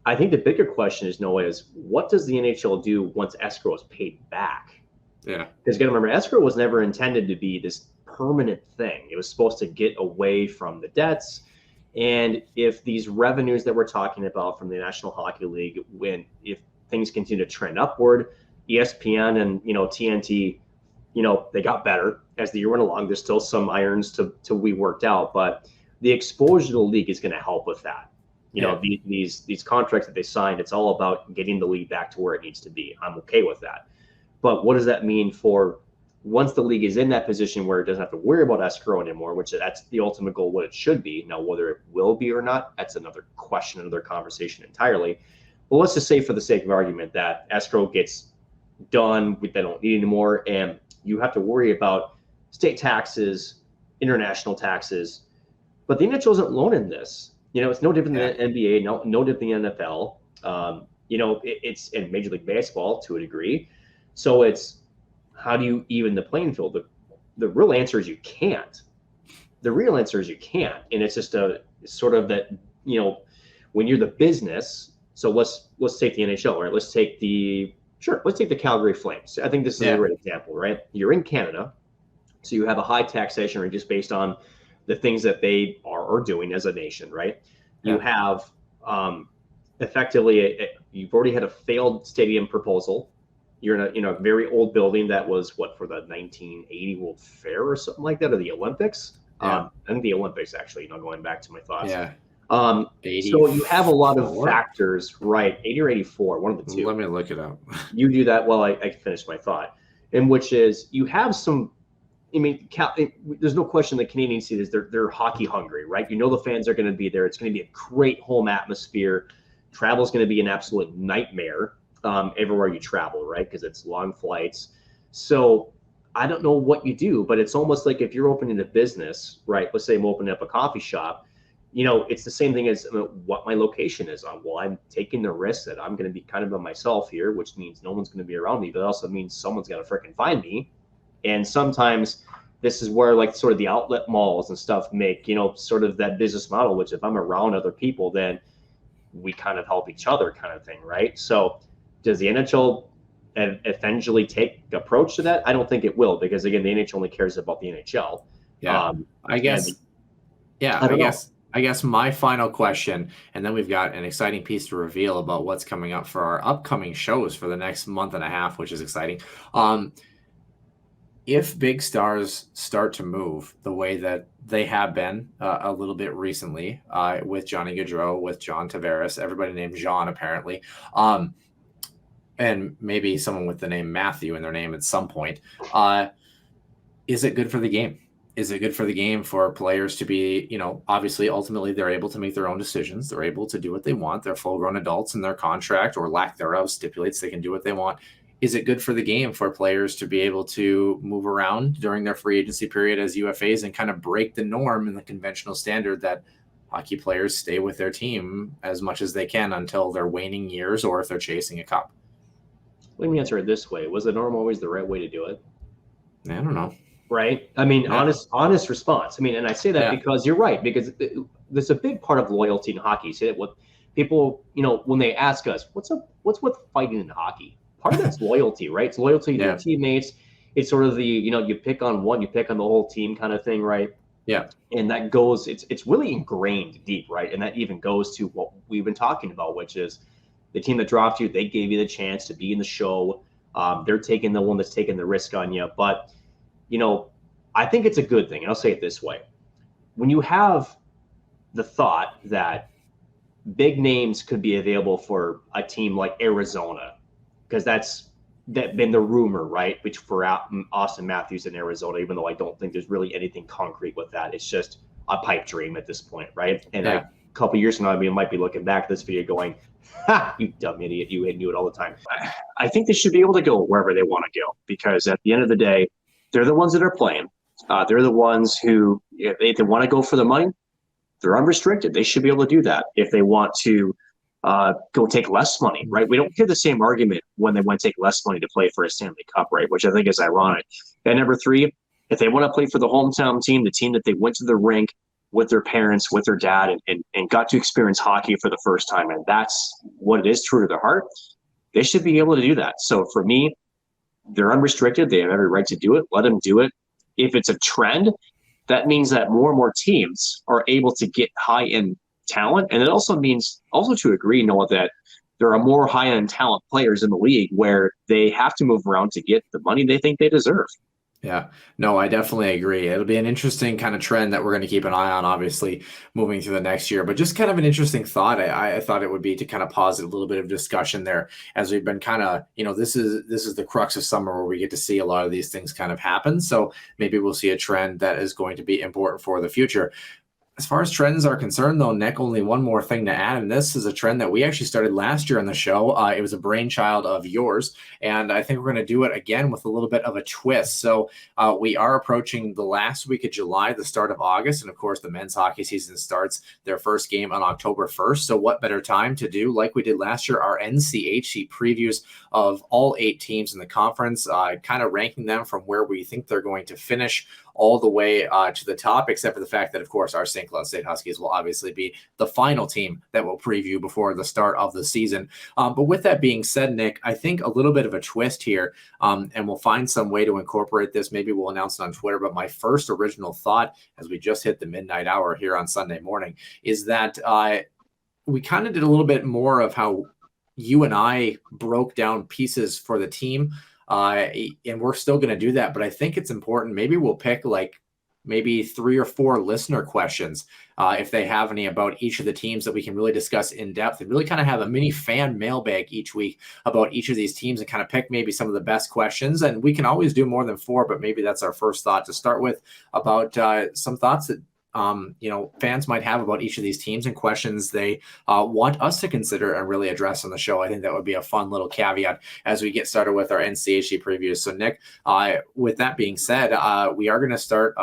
I think the bigger question is, Noah, is what does the NHL do once escrow is paid back? Yeah. Because you got to remember, escrow was never intended to be this permanent thing. It was supposed to get away from the debts. And if these revenues that we're talking about from the National Hockey League, if things continue to trend upward, ESPN and TNT, they got better as the year went along. There's still some irons to be worked out, but the exposure to the league is going to help with that. These contracts that they signed, it's all about getting the league back to where it needs to be. I'm okay with that. But what does that mean for once the league is in that position where it doesn't have to worry about escrow anymore, which that's the ultimate goal, what it should be. Now, whether it will be or not, that's another question, another conversation entirely. But let's just say for the sake of argument that escrow gets done, they don't need anymore, and you have to worry about state taxes, international taxes. But the NHL isn't alone in this. It's no different than the NBA, no different than the NFL. It's in Major League Baseball to a degree. So it's how do you even the playing field? The real answer is you can't. The real answer is you can't. And it's just a sort of that, when you're the business. So let's take the NHL, right? Let's take the Calgary Flames. I think this is a great example, right? You're in Canada, so you have a high taxation rate just based on the things that they are doing as a nation, right? Yeah. You have effectively you've already had a failed stadium proposal. You're in a very old building that was for the 1980 World Fair or something like that, or the Olympics. I think the Olympics actually. Going back to my thoughts. Yeah. So you have a lot of factors, right? 80 or 84, one of the two. Let me look it up. You do that while I finish my thought, in which is you have some. I mean, there's no question the Canadian scene is they're hockey hungry, right? The fans are going to be there. It's going to be a great home atmosphere. Travel is going to be an absolute nightmare everywhere you travel, right? Because it's long flights. So I don't know what you do, but it's almost like if you're opening a business, right? Let's say I'm opening up a coffee shop. It's the same thing as what my location is on. Well, I'm taking the risk that I'm going to be kind of by myself here, which means no one's going to be around me, but it also means someone's going to freaking find me. And sometimes this is where sort of the outlet malls and stuff make, sort of that business model, which if I'm around other people, then we kind of help each other kind of thing, right? So does the NHL eventually take approach to that? I don't think it will, because again, the NHL only cares about the NHL. Yeah, I guess my final question, and then we've got an exciting piece to reveal about what's coming up for our upcoming shows for the next month and a half, which is exciting. If big stars start to move the way that they have been a little bit recently with Johnny Gaudreau, with John Tavares, everybody named Jean apparently, and maybe someone with the name Matthew in their name at some point, is it good for the game? Is it good for the game for players to be, obviously, ultimately, they're able to make their own decisions. They're able to do what they want. They're full-grown adults, and their contract or lack thereof stipulates they can do what they want. Is it good for the game for players to be able to move around during their free agency period as UFAs and kind of break the norm and the conventional standard that hockey players stay with their team as much as they can until their waning years or if they're chasing a cup? Let me answer it this way. Was the norm always the right way to do it? I don't know. Right. I mean, honest response. I mean, and I say that because you're right, because there's a big part of loyalty in hockey. Say that what people, when they ask us, what's with fighting in hockey? Part of that's loyalty, right? It's loyalty to your teammates. It's sort of the, you pick on one, you pick on the whole team kind of thing, right? Yeah. And that goes, it's really ingrained deep, right? And that even goes to what we've been talking about, which is, The team that dropped you, they gave you the chance to be in the show. They're taking the one that's taking the risk on you. But, I think it's a good thing. And I'll say it this way. When you have the thought that big names could be available for a team like Arizona, because that's been the rumor, right? Which for Austin Matthews in Arizona, even though I don't think there's really anything concrete with that. It's just a pipe dream at this point, right? And a couple years from now, we might be looking back at this video going, "Ha, you dumb idiot, you knew it all the time." I think they should be able to go wherever they want to go, because at the end of the day, they're the ones that are playing. They're the ones who, if they want to go for the money, they're unrestricted. They should be able to do that. If they want to go take less money, right? We don't hear the same argument when they want to take less money to play for a Stanley Cup, right? Which I think is ironic. And number three, if they want to play for the hometown team, the team that they went to the rink with their parents, with their dad, and got to experience hockey for the first time, and that's what it is, true to their heart, they should be able to do that. So for me, they're unrestricted. They have every right to do it. Let them do it. If it's a trend, that means that more and more teams are able to get high-end talent. And it also means, to agree, Noah, that there are more high-end talent players in the league where they have to move around to get the money they think they deserve. Yeah, no, I definitely agree. It'll be an interesting kind of trend that we're going to keep an eye on, obviously, moving through the next year. But just kind of an interesting thought. I thought it would be to kind of pause a little bit of discussion there, as we've been kind of, this is the crux of summer where we get to see a lot of these things kind of happen. So maybe we'll see a trend that is going to be important for the future. As far as trends are concerned, though, Nick, only one more thing to add, and this is a trend that we actually started last year on the show. It was a brainchild of yours, and I think we're going to do it again with a little bit of a twist. So we are approaching the last week of July, the start of August, and of course the men's hockey season starts their first game on October 1st. So what better time to do, like we did last year, our NCHC previews of all 8 teams in the conference, kind of ranking them from where we think they're going to finish all the way to the top, except for the fact that, of course, our St. Cloud State Huskies will obviously be the final team that we'll preview before the start of the season. But with that being said, Nick, I think a little bit of a twist here, and we'll find some way to incorporate this. Maybe we'll announce it on Twitter, but my first original thought, as we just hit the midnight hour here on Sunday morning, is that we kind of did a little bit more of how you and I broke down pieces for the team. And we're still going to do that, but I think it's important. Maybe we'll pick maybe 3 or 4 listener questions, if they have any, about each of the teams that we can really discuss in depth, and really kind of have a mini fan mailbag each week about each of these teams, and kind of pick maybe some of the best questions. And we can always do more than 4, but maybe that's our first thought to start with, about some thoughts that fans might have about each of these teams and questions they want us to consider and really address on the show. I think that would be a fun little caveat as we get started with our NCHC previews. So, Nick, with that being said, we are going to start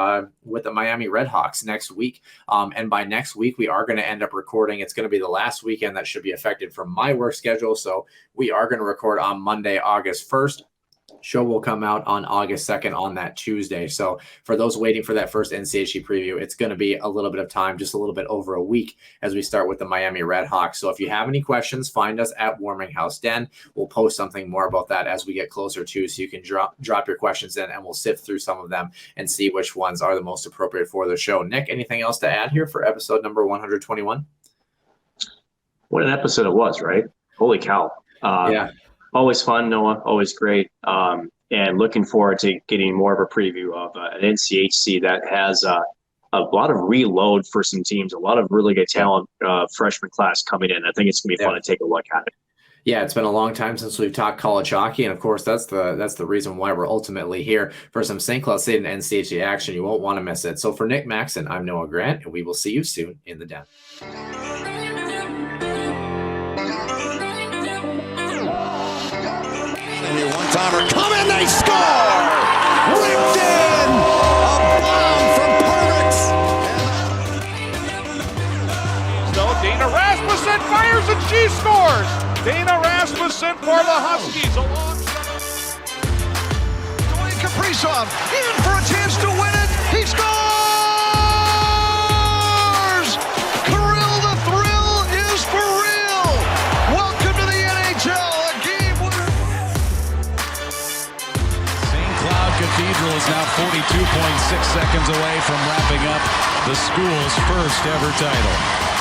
with the Miami Redhawks next week. And by next week, we are going to end up recording. It's going to be the last weekend that should be affected from my work schedule. So we are going to record on Monday, August 1st. Show will come out on August 2nd on that Tuesday. So for those waiting for that first NCHC preview, it's going to be a little bit of time, just a little bit over a week, as we start with the Miami Redhawks. So if you have any questions, find us at Warming House Den. We'll post something more about that as we get closer to, so you can drop your questions in, and we'll sift through some of them and see which ones are the most appropriate for the show. Nick, anything else to add here for episode number 121? What an episode it was, right? Holy cow. Yeah. Always fun, Noah. Always great. And looking forward to getting more of a preview of an NCHC that has a lot of reload for some teams, a lot of really good talent, freshman class coming in. I think it's going to be fun to take a look at it. Yeah, it's been a long time since we've talked college hockey, and of course that's the reason why we're ultimately here for some St. Cloud State and NCHC action. You won't want to miss it. So for Nick Maxon, I'm Noah Grant, and we will see you soon in the den. One-timer coming, they score! Ripped in! A bomb from Pervix! So Dana Rasmussen fires and she scores! Dana Rasmussen for the Huskies alongside Dwayne Kaprizov in for a chance to win it! He scores! Kirill the Thrill is for real! Welcome to the NHL! Cathedral is now 42.6 seconds away from wrapping up the school's first ever title.